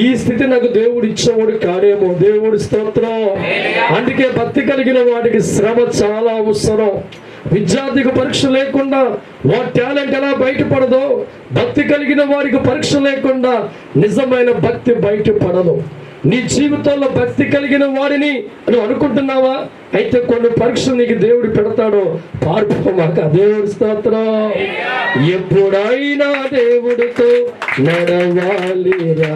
ఈ స్థితి నాకు దేవుడు ఇచ్చేవాడు కాడేమో. దేవుడి స్తోత్రం. అందుకే భక్తి కలిగిన వాడికి శ్రమ చాలా అవసరం. విద్యార్థికి పరీక్ష లేకుండా వారి టాలెంట్ ఎలా బయటపడదో, భక్తి కలిగిన వారికి పరీక్ష లేకుండా నిజమైన భక్తి బయటపడదు. నీ జీవితంలో భక్తి కలిగిన వాడిని నువ్వు అనుకుంటున్నావా? అయితే కొన్ని పరీక్షలు నీకు దేవుడు పెడతాడు, పారిపోమాక. దేవుడి స్తోత్రం. ఎప్పుడైనా దేవుడితో నడవాలిరా,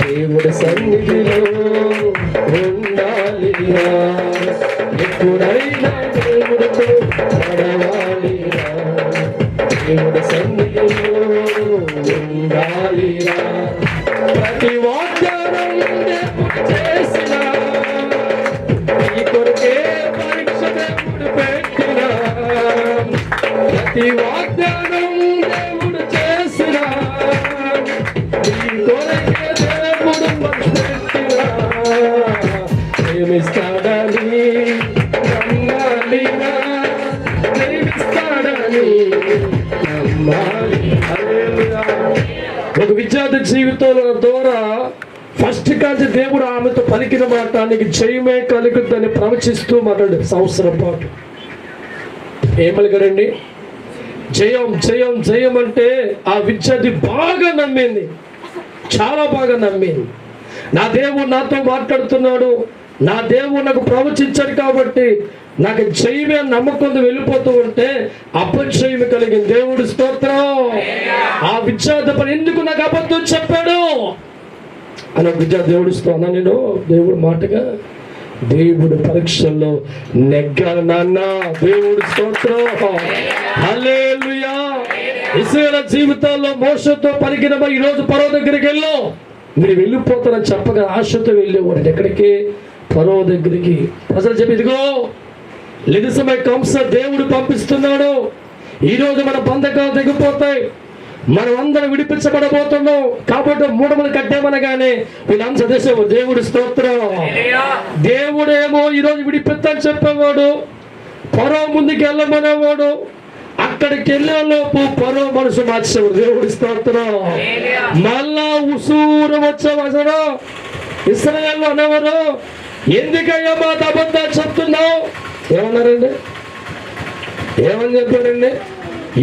దేవుడి సన్నిధిలో ఉండాలిరా, ఎప్పుడైనా దేవుడితో నడవాలిరా, దేవుడి సన్నిధిలో ఉండాలిరా. ప్రతి వాగ్దానం చేసిన ఈ కొరకే పరీక్ష దేవుడు పెట్టిన, ప్రతి వాగ్దానం దేవుడు చేసిన ఈ కొరకే దేవుడు మనసు పెట్టినా ప్రేమిస్తాడని నమ్మాలినా, ప్రేమిస్తాడని నమ్మాలి. హల్లెలూయా. ఒక విద్యార్థి జీవితంలో ద్వారా ఫస్ట్ కాంచి దేవుడు ఆమెతో పలికిన మాట నీకు జయమే కలుగుద్దని ప్రవచిస్తూ మాట్లాడు. సంవత్సరం పాటు ఏం పలికారండి? జయం జయం జయం అంటే ఆ విద్యార్థి బాగా నమ్మింది, చాలా బాగా నమ్మింది. నా దేవుడు నాతో మాట్లాడుతున్నాడు, నా దేవుడు నాకు ప్రవచించాడు కాబట్టి నాకు జయమే నమ్మకంతో వెళ్ళిపోతూ ఉంటే అపజయం కలిగింది. దేవుడు స్తోత్రం. ఆ విద్యార్థి పని ఎందుకు నాకు అబద్ధం చెప్పాడు అని విద్యార్థి దేవుడు స్తోత్రం. నేను దేవుడు మాటగా దేవుడు పరీక్షల్లో నెగ్గాను నాన్న. దేవుడు స్తోత్రం. హల్లెలూయా. ఇశ్రాయేలు జీవితాల్లో మోషతో పలికిన ఈ రోజు ఫరో దగ్గరికి వెళ్ళు, మీరు వెళ్ళిపోతారని చెప్పగా ఆశతో వెళ్ళేవాడు. ఎక్కడికి? ఫరో దగ్గరికి. ప్రజలు చెప్పి ఇదిగో లిదిసమై కంస దేవుడు పంపిస్తున్నాడు, ఈరోజు మన బంధకాలు తెగిపోతాయి, మనం అందరం విడిపించబడబోతున్నాం కాబట్టి మూడమలు కట్టామనగానే వీళ్ళంతా చేసేవాడు. దేవుడి స్తోత్రం. దేవుడేమో ఈరోజు విడిపిత్తని చెప్పేవాడు, ఫరో ముందుకు వెళ్ళమనేవాడు. అక్కడికి వెళ్ళేలోపు ఫరో మనసు మార్చేవాడు. దేవుడి స్తోత్రం. మళ్ళా ఉసూరు వచ్చేవాడు. ఇశ్రాయేలు అనేవారు, ఎందుకయ్యా మా అబద్ధాలు చెప్తున్నావు? ఏమన్నారండి? ఏమని చెప్పారండి?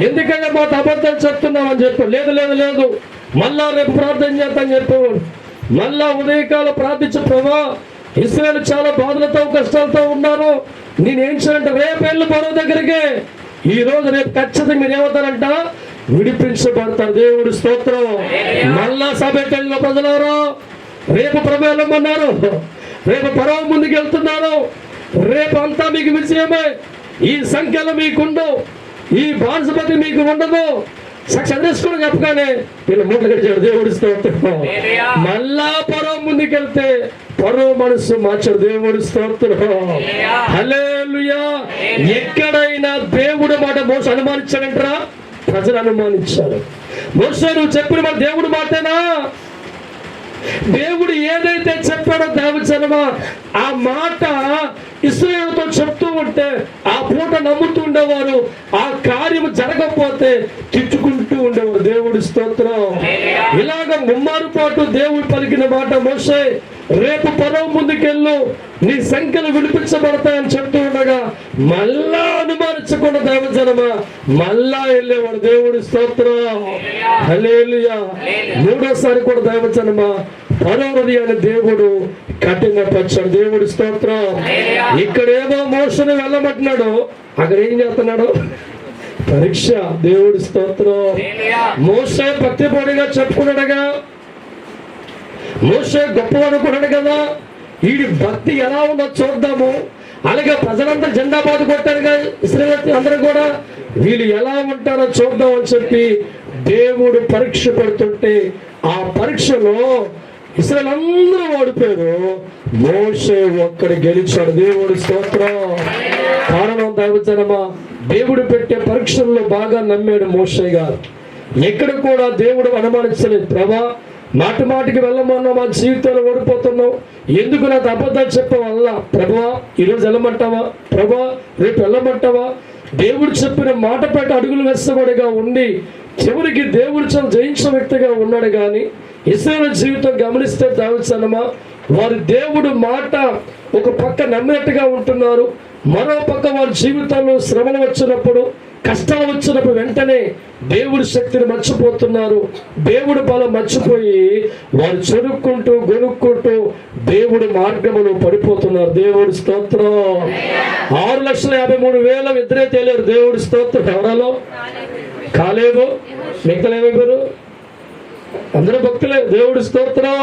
ఎందుకయ్యా మా అబద్ధాలు చెప్తున్నావు అని చెప్పాడు. లేదు లేదు లేదు, మళ్ళా రేపు ప్రార్థన చేద్దామని చెప్పేవాడు. మళ్ళా ఉదయకాలం ప్రార్థించే ప్రభా ఇశ్రాయేలు చాలా బాధలతో కష్టాలతో ఉన్నారు, నేనేం చేయాలంటే రేపు వెళ్ళి ఫరో దగ్గరికి, ఈ రోజు రేపు ఖచ్చితంగా మీరు ఏమవుతారంట? విడిపించబడతారు. దేవుడి స్తోత్రం. మళ్ళా సభలో ప్రజలారా రేపు ప్రభు వెళ్ళమన్నారు, రేపు ఫరో ముందుకు వెళ్తున్నారు, రేపు అంతా మీకు విజయమే, ఈ సంఖ్యలో మీకుండు, ఈ బానిసపతి మీకు ఉండదు, చదివేసుకుని చెప్పగానే వీళ్ళు మూటలు గడిచాడు. దేవుడి స్తోత్రం. మళ్ళా ఫరో ముందుకెళ్తే ఫరో మనసు మార్చాడు. దేవుడి స్తోత్రం. హల్లెలూయా. ఎక్కడైనా దేవుడు మాట మోస అనుమానించాడంటారా? ప్రజలు అనుమానించారు. మోసే నువ్వు చెప్పిన మాట దేవుడు మాటేనా? దేవుడు ఏదైతే చెప్పాడో దేవజనమా ఆ మాట ఇశ్రాయేలుతో చెప్తూ ఉంటే ఆ పూట నమ్ముతూ ఉండేవారు, ఆ కార్యము జరగకపోతే తిట్టుకుంటూ ఉండేవారు. దేవుడి స్తోత్రం. ఇలాగ ముమ్మారు పాటు దేవుడు పలికిన మాట మోసే రేపు ఫరో ముందుకెళ్ళు, నీ సంఖ్యలు విడిపించబడతాయని చెప్తూ ఉండగా మళ్ళా అనుమానించకుండా దేవజనమా మళ్ళా వెళ్ళేవాడు. దేవుడి స్తోత్రం. హల్లెలూయా. మూడోసారి కూడా దేవజనమా ఫరో హృదయాన్ని దేవుడు కఠినపరిచాడు. దేవుడి స్తోత్రం. ఇక్కడేమో మోసను వెళ్ళమంటున్నాడు, అక్కడ ఏం చేస్తున్నాడు? పరీక్ష. దేవుడి స్తోత్రం. మోసే పత్తిపొడిగా చెప్పుకున్నాడుగా, మోసే గొప్పవాడుకున్నాడు కదా, వీడి భక్తి ఎలా ఉందో చూద్దాము. అలాగే ప్రజలంతా జెండా బాధ కొట్టారుగా ఇశ్రాయేలు అందరూ కూడా, వీళ్ళు ఎలా ఉంటారో చూద్దాం అని చెప్పి దేవుడు పరీక్ష పెడుతుంటే ఆ పరీక్షలో ఇశ్రాయేలు అందరూ ఓడిపోయారు, మోసే ఒక్కడు గెలిచాడు. దేవుడి స్తోత్రం. కారణం దైవజనమా దేవుడు పెట్టే పరీక్షల్లో బాగా నమ్మాడు మోసే గారు. ఎక్కడ కూడా దేవుడు అనుమానించలేదు. ప్రభా మాటి మాటికి వెళ్ళమన్నా మా జీవితంలో ఓడిపోతున్నావు, ఎందుకు నాకు అబద్ధాలు చెప్పవల్ల? ప్రభువా ఈరోజు వెళ్ళమంటావా? ప్రభా రేపు వెళ్ళమంటావా? దేవుడు చెప్పిన మాట పైన అడుగులు వేసేవాడిగా ఉండి చివరికి దేవుడు జయించిన వ్యక్తిగా ఉన్నాడు. కానీ ఇశ్రాయేలు జీవితం గమనిస్తే దావచ్చనమా వారి దేవుడు మాట ఒక పక్క నమ్మినట్టుగా ఉంటున్నారు, మరో పక్క వారి జీవితంలో శ్రమలు వచ్చినప్పుడు కష్టాలు వచ్చినప్పుడు వెంటనే దేవుడి శక్తిని మర్చిపోతున్నారు, దేవుడి బలం మర్చిపోయి వారు చెరుక్కుంటూ గొనుక్కుంటూ దేవుడి మార్గములు పడిపోతున్నారు. దేవుడి స్తోత్రం. 6,53,000 ఇద్దరే తేలేరు. దేవుడి స్తోత్రం. ఎవరాలో కాలేబు, మిగతా ఏమైపోయారు? అందరూ భక్తులే. దేవుడి స్తోత్రం.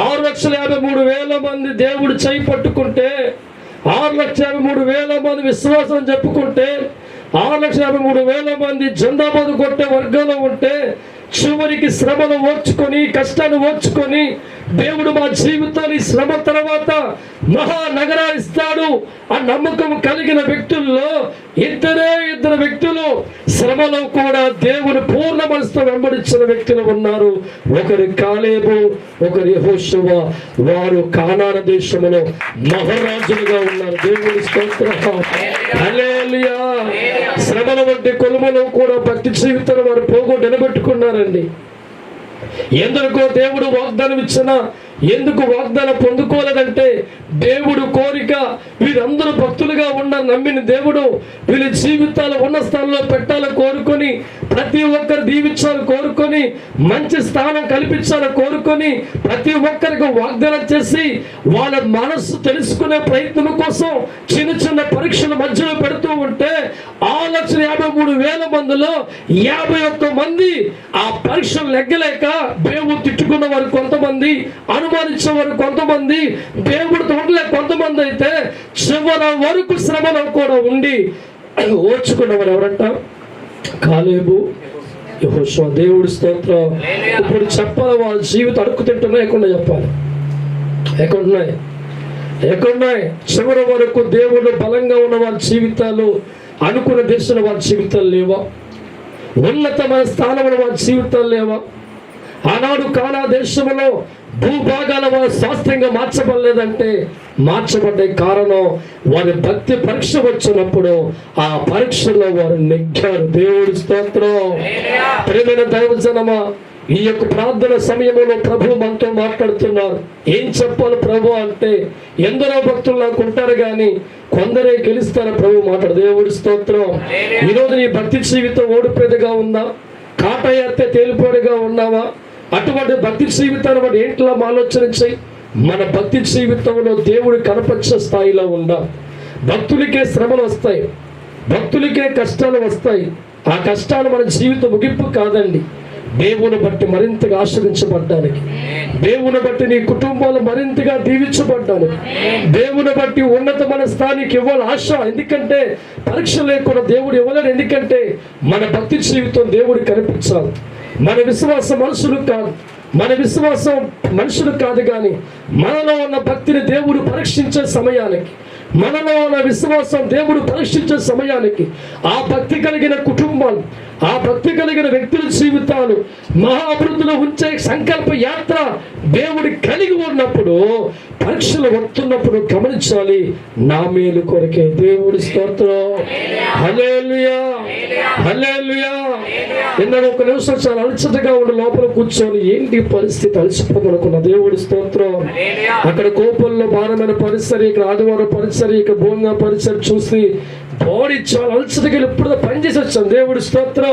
6,53,000 మంది దేవుడు చేయి పట్టుకుంటే, 6,53,000 మంది విశ్వాసం చెప్పుకుంటే, 6,53,000 మంది జెండా బాదు కొట్టే వర్గంలో ఉంటే చివరికి శ్రమను ఓర్చుకొని, కష్టాన్ని ఓర్చుకొని, దేవుడు మా జీవితాన్ని శ్రమ తర్వాత మహానగరాన్ని ఇస్తాడు ఆ నమ్మకం కలిగిన వ్యక్తుల్లో ఇద్దరు వ్యక్తులు శ్రమలో కూడా దేవుని పూర్ణ మనసుతో వెంబడించిన వ్యక్తులు ఉన్నారు. ఒకరి కాలేబు, ఒకరి యెహోషువ. వారు కానాను దేశంలో మహారాజులుగా ఉన్నారు. దేవుని స్తోత్రం. హల్లెలూయా. శ్రమల వంటి కొలుములో కూడా భక్తి జీవితాన్ని వారు పోగొట్టు నిలబెట్టుకున్నారండి. ఎందుకో దేవుడు వాగ్దానం ఇచ్చినా ఎందుకు వాగ్దానం పొందుకోలేదంటే దేవుడు కోరిక వీరందరూ భక్తులుగా ఉండాలని నమ్మిన దేవుడు వీళ్ళ జీవితాలు ఉన్న స్థానంలో పెట్టాలని కోరుకొని, ప్రతి ఒక్కరు దీవించాలని కోరుకొని, మంచి స్థానం కల్పించాలని కోరుకొని, ప్రతి ఒక్కరికి వాగ్దానం చేసి వాళ్ళ మనస్సు తెలుసుకునే ప్రయత్నం కోసం చిన్న చిన్న పరీక్షల మధ్యలో పెడుతూ ఉంటే 6,53,000 మందిలో 51 మంది ఆ పరీక్షలు లెగ్గలేక దేవుడు తిట్టుకున్న వారు కొంతమంది, అనుమానించిన వారు కొంతమంది, దేవుడితో ఉండలే కొంతమంది అయితే చివరి వరకు శ్రమలో కూడా ఉండి ఓర్చుకున్నవారు ఎవరంట? కాలేబు, యెహోషువ. దేవుడి స్తోత్రం. ఇప్పుడు చెప్పాలి, వాళ్ళ జీవితం అడుక్కు తింటున్నాయి. ఎక్కడున్నాయి? చివరి వరకు దేవుడు బలంగా ఉన్న వాళ్ళ జీవితాలు, అనుకున్న దేశంలో వాళ్ళ జీవితాలు లేవా? ఉన్నతమైన స్థానంలో వాళ్ళ జీవితాలు లేవా? ఆనాడు కానా దేశంలో భూభాగాల వారు శాస్త్రంగా మార్చబడలేదంటే మార్చబడ్డే కారణం వారి భక్తి పరీక్ష వచ్చినప్పుడు ఆ పరీక్షలో వారు నెగ్గారు. దేవుడి స్తోత్రం. ప్రియమైన దైవజనమా, ఈ యొక్క ప్రార్థన సమయంలో ప్రభు మనతో మాట్లాడుతున్నారు. ఏం చెప్పాలి ప్రభు అంటే, ఎందరో భక్తులు నాకు ఉంటారు కానీ కొందరే గెలుస్తారు ప్రభు మాట్లాడు. దేవుడి స్తోత్రం. ఈరోజు నీ భక్తి జీవితం ఓడిపోయేదిగా ఉందా? కాటయాత్ర తేలిపోయేదిగా ఉన్నావా? అటువంటి భక్తి జీవితాన్ని మనం ఏంట్లో ఆలోచన చేయి. మన భక్తి జీవితంలో దేవుడు కనపరిచే స్థాయిలో ఉండాలి. భక్తులకే శ్రమలు వస్తాయి, భక్తులకే కష్టాలు వస్తాయి. ఆ కష్టాలు మన జీవిత ముగింపు కాదండి. దేవుని బట్టి మరింతగా ఆశ్రయించబడ్డానికి, దేవుని బట్టి నీ కుటుంబాలు మరింతగా దీవించబడ్డానికి, దేవుని బట్టి ఉన్నతమైన స్థానికి ఇవ్వాలి ఆశ. ఎందుకంటే పరీక్ష లేకుండా దేవుడు ఇవ్వలేడు. ఎందుకంటే మన భక్తి జీవితం దేవుడికి కనిపించాలి. మన విశ్వాసం మనుషులు కాదు కానీ మనలో ఉన్న భక్తిని దేవుడు పరీక్షించే సమయానికి, మనలో ఉన్న విశ్వాసం దేవుడు పరీక్షించే సమయానికి ఆ భక్తి కలిగిన కుటుంబాలు, ఆ భక్తి కలిగిన వ్యక్తుల జీవితాలు మహాభివృద్ధిలో ఉంచే సంకల్ప యాత్ర దేవుడి కలిగి ఉన్నప్పుడు, పరీక్షలు వస్తున్నప్పుడు గమనించాలి, నా మేలు కొరకే. దేవుడి స్తోత్రం. హల్లెలూయా, హల్లెలూయా. ఇందాక ఒక నిమిషం చాలా అలసటగా ఉండి లోపల కూర్చొని ఏంటి పరిస్థితి అలసిపోదనుకున్న. దేవుడి స్తోత్రం. అక్కడ కోపంలో భారమైన పరిసరి, ఇక్కడ ఆదివారం పరిసరి, ఇక్కడ భూమిగా పరిసరి చూసి బాడీ చాలా అలసటగా ఇప్పుడు పనిచేసి వచ్చాను. దేవుడి స్తోత్రం.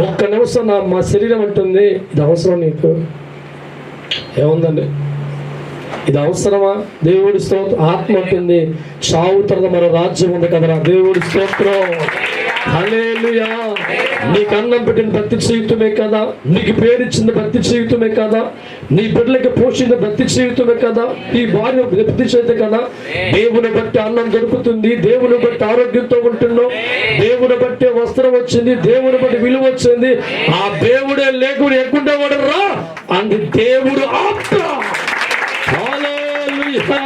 ఒక్క నిమిషం మా శరీరం అంటుంది, ఇది అవసరం నీకు? ఏముందండి, ఇది అవసరమా? దేవుడి స్తోత్రం. ఆత్మ అంటుంది, చావు తర్వాత మన రాజ్యం ఉంది కదరా. దేవుడి స్తోత్రం. హల్లెలూయా. నీకు అన్నం పెట్టిన భక్తి జీవితమే కదా, నీకు పేరిచ్చిన భక్తి జీవితమే కదా, నీ బిడ్డలకి పోషించిన భక్తి జీవితమే కదా, నీ భార్య భక్తి జీవితం కదా. దేవుని బట్టి అన్నం దొరుకుతుంది, దేవుని బట్టి ఆరోగ్యంతో ఉంటున్నావు, దేవుని బట్టి వస్త్రం వచ్చింది, దేవుని బట్టి విలువ వచ్చింది. ఆ దేవుడే లేకుండా ఎక్కుండేవాడు రా అంది దేవుడు ఆత్మ. హల్లెలూయా.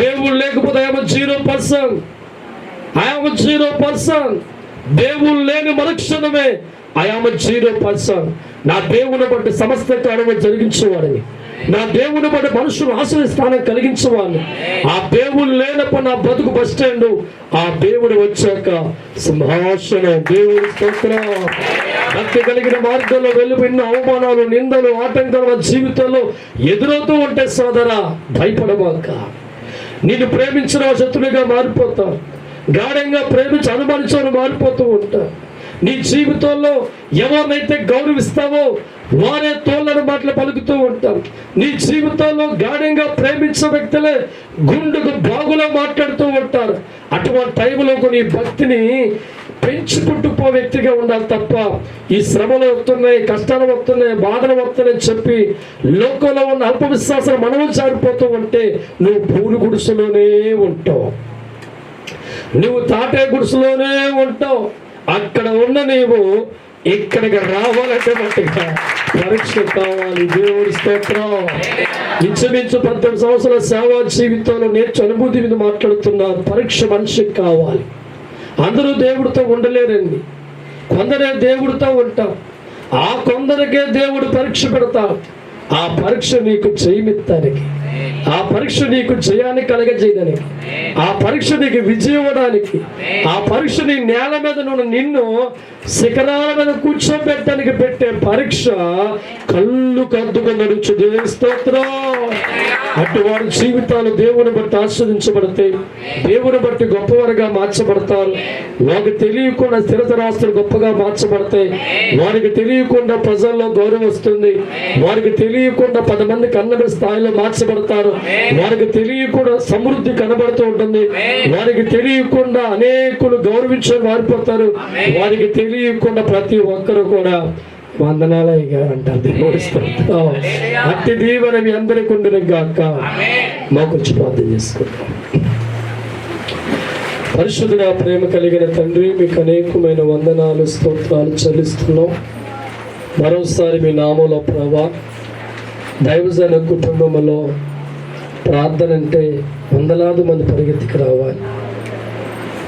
దేవుడు లేకపోతే ఐఎమ్ 0%. ఐఎమ్ 0%. దేవుడు లేని మరుక్షణమే ఐఎమ్ 0%. నా దేవుని బట్టి సమస్త కార్యము జరిగించేవాడిని, నా దేవుని బట్టి మనుషులు ఆశ్రయ స్థానం కలిగించేవాడిని. ఆ దేవుడు లేనప్పుడు నా బతుకు బస్ స్టాండ్, ఆ దేవుడు వచ్చాక సింహాసనం. దేవుడి స్తోత్రం. భక్తి కలిగిన మార్గంలో వెళ్ళిపోయిన అవమానాలు, నిందలు, ఆటంకాల జీవితంలో ఎదురవుతూ ఉంటే సోదరా భయపడమాక. నిన్ను ప్రేమించిన శత్రువుగా మారిపోతావు, గాఢంగా ప్రేమించి అనుమానించని మారిపోతూ ఉంటావు. నీ జీవితంలో ఎవరినైతే గౌరవిస్తావో వారే తోళ్ళని మాటలు పలుకుతూ ఉంటారు. నీ జీవితంలో గాఢంగా ప్రేమించే వ్యక్తులే గుండెకు బాగులా మాట్లాడుతూ ఉంటారు. అటువంటి టైంలో నీ భక్తిని పెంచుకుంటూ పో వ్యక్తిగా ఉండాలి తప్ప ఈ శ్రమలు వస్తున్నాయి, కష్టాలు వస్తున్నాయి, బాధలు వస్తున్నాయని చెప్పి లోకంలో ఉన్న అల్ప విశ్వాసాలు మనము జారిపోతూ ఉంటే నువ్వు పూలు గుడిసెలోనే ఉంటావు, నువ్వు తాటే గుడిసెలోనే ఉంటావు. అక్కడ ఉన్న నీవు ఇక్కడికి రావాలంటే మట్టుగా పరీక్ష కావాలి. దేవుడి స్తోత్రం. ఇంచుమించు 18 సంవత్సరాల సేవా జీవితంలో నేర్చు అనుభూతి మీద మాట్లాడుతున్నారు. పరీక్ష మనిషికి కావాలి. అందరూ దేవుడితో ఉండలేరండి. కొందరే దేవుడితో ఉంటాం. ఆ కొందరికే దేవుడు పరీక్ష పెడతాం. ఆ పరీక్ష నీకు జయమిత్తానికి, ఆ పరీక్ష నీకు జయాన్ని కలగజేయడానికి, ఆ పరీక్ష నీకు విజయం ఇవ్వడానికి, ఆ పరీక్ష నీ నేల మీద నిన్ను శిఖరాల మీద కూర్చోబెట్టడానికి పెట్టే పరీక్ష కళ్ళు కద్దుగా నడుచు. దేవుని స్తోత్రం. అటువారి జీవితాలు దేవుని బట్టి ఆస్వాదించబడతాయి. దేవుని బట్టి గొప్పవారుగా మార్చబడతారు. వారికి తెలియకుండా స్థిరతరాస్తులు గొప్పగా మార్చబడతాయి. వారికి తెలియకుండా ప్రజల్లో గౌరవం వస్తుంది. వారికి తెలియకుండా 10 మంది కన్నడ స్థాయిలో మార్చబడతారు. వారికి తెలియకుండా సమృద్ధి కనబడుతూ ఉంటుంది. వారికి తెలియకుండా అనేకులు గౌరవించే మారిపోతారు. వారికి తెలియకుండా ప్రతి ఒక్కరు కూడా వందనాలయ్య అంటారు. దేవుడి స్తోత్రం. అట్టి దీవెన మీ అందరికీ ఉండును గాక. మాకు వచ్చి ప్రార్థన చేసుకుంటాం. పరిశుద్ధుడా, ప్రేమ కలిగిన తండ్రి, మీకు అనేకమైన వందనాలు, స్తోత్రాలు చెల్లిస్తున్నాం. మరోసారి మీ నామంలో ప్రభా, దైవజన కుటుంబంలో ప్రార్థన అంటే వందలాది మంది పరిగెత్తికి రావాలి.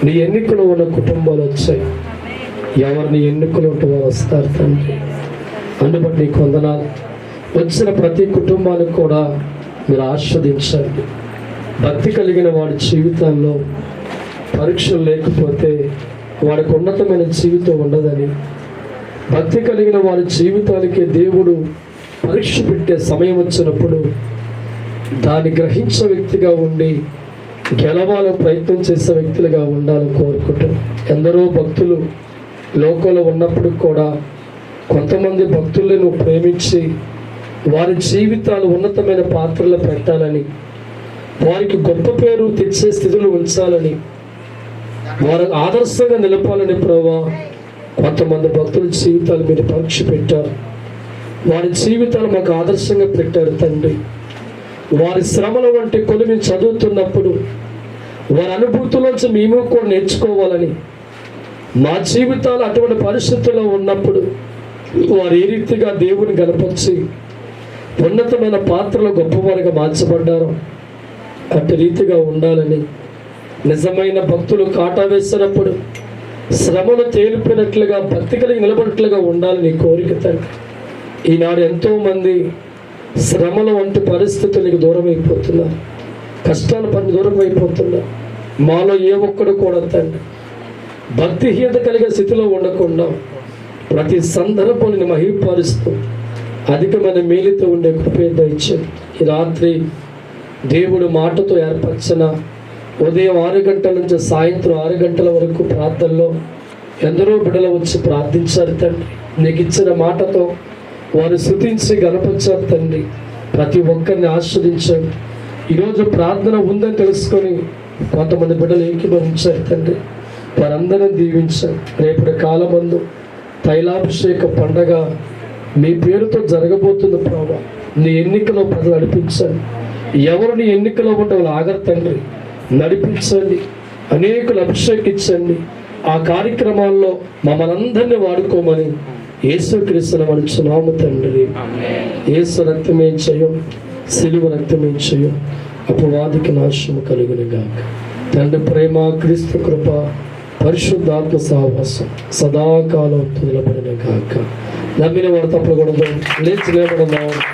నీ ఎన్నికలో ఉన్న కుటుంబాలు వచ్చాయి. ఎవరిని ఎన్నికలు ఉంటే వారు వస్తారు తండ్రి. అందుబట్టి నీకు వందనాలు. వచ్చిన ప్రతి కుటుంబానికి కూడా మీరు ఆస్వాదించండి. భక్తి కలిగిన వాడి జీవితాల్లో పరీక్షలు లేకపోతే వాడికి ఉన్నతమైన జీవితం ఉండదని, భక్తి కలిగిన వాడి జీవితానికి దేవుడు పరీక్ష పెట్టే సమయం వచ్చినప్పుడు దాన్ని గ్రహించే వ్యక్తిగా ఉండి గెలవాలని ప్రయత్నం చేసే వ్యక్తులుగా ఉండాలని కోరుకుంటాం. ఎందరో భక్తులు లోకంలో ఉన్నప్పుడు కూడా కొంతమంది భక్తుల్ని నువ్వు ప్రేమించి వారి జీవితాలు ఉన్నతమైన పాత్రలో పెట్టాలని, వారికి గొప్ప పేరు తెచ్చే స్థితిలో ఉంచాలని, వారు ఆదర్శంగా నిలపాలని ప్రభా కొంతమంది భక్తుల జీవితాలు మీరు పరీక్ష పెట్టారు. వారి జీవితాలు మాకు ఆదర్శంగా పెట్టారు తండ్రి. వారి శ్రమల వంటి కొన్ని మేము చదువుతున్నప్పుడు వారి అనుభూతుల్లోంచి మేము కూడా నేర్చుకోవాలని, మా జీవితాలు అటువంటి పరిస్థితుల్లో ఉన్నప్పుడు వారు ఏ రీతిగా దేవుని గనపరిచి ఉన్నతమైన పాత్రలో గొప్పవారిగా మార్చబడ్డారో అట్టి రీతిగా ఉండాలని, నిజమైన భక్తులు కాటా వేసినప్పుడు శ్రమను తేలిపోయినట్లుగా భక్తి కలిగి నిలబడినట్లుగా ఉండాలని కోరిక తండ్రి. ఈనాడు ఎంతోమంది శ్రమల వంటి పరిస్థితులకు దూరం అయిపోతున్నారు. కష్టాల పని దూరం అయిపోతున్నారు. మాలో ఏ ఒక్కడు కూడా తండ్రి భక్తిహీనత కలిగే స్థితిలో ఉండకుండా ప్రతి సందర్భాన్ని మహిమపరుస్తూ అధికమైన మేలుతో ఉండే కృపే దయచేయండి. ఈ రాత్రి దేవుడు మాటతో ఏర్పరిచిన ఉదయం 6 గంటల నుంచి సాయంత్రం 6 గంటల వరకు ప్రార్థనలో ఎందరో బిడ్డలు వచ్చి ప్రార్థించారు తండ్రి. నీకు ఇచ్చిన మాటతో వారు స్తుతించి గణపరిచారు తండ్రి. ప్రతి ఒక్కరిని ఆస్వాదించండి. ఈరోజు ప్రార్థన ఉందని తెలుసుకొని కొంతమంది బిడ్డలు ఏకీభవించారు తండ్రి. వారందరిని దీవించండి. రేపటి కాలమందు తైలాభిషేక పండగ మీ పేరుతో జరగబోతుంది ప్రభా. నీ ఎన్నికలో ప్రజలు నడిపించండి. ఎవరు నీ ఎన్నికలో ఉంటే వాళ్ళు ఆగరు తండ్రి. నడిపించండి, అనేకులు అభిషేకించండి. ఆ కార్యక్రమాల్లో మమ్మల్ని అందరినీ వాడుకోమని యేసుక్రీస్తుని నడుచున్నాము తండ్రి. యేసు రక్తమే చేయం, సిలువ రక్తమే చేయం, అపవాదికి నాశనము కలుగును గాక. తండ్రి ప్రేమ, క్రీస్తు కృప, పరిశుద్ధాత్మ సహవాసం సదాకాలం నిలబడిన గాక. నమ్మిన వారు తప్పకూడదు. లేచి నిలబడదాం.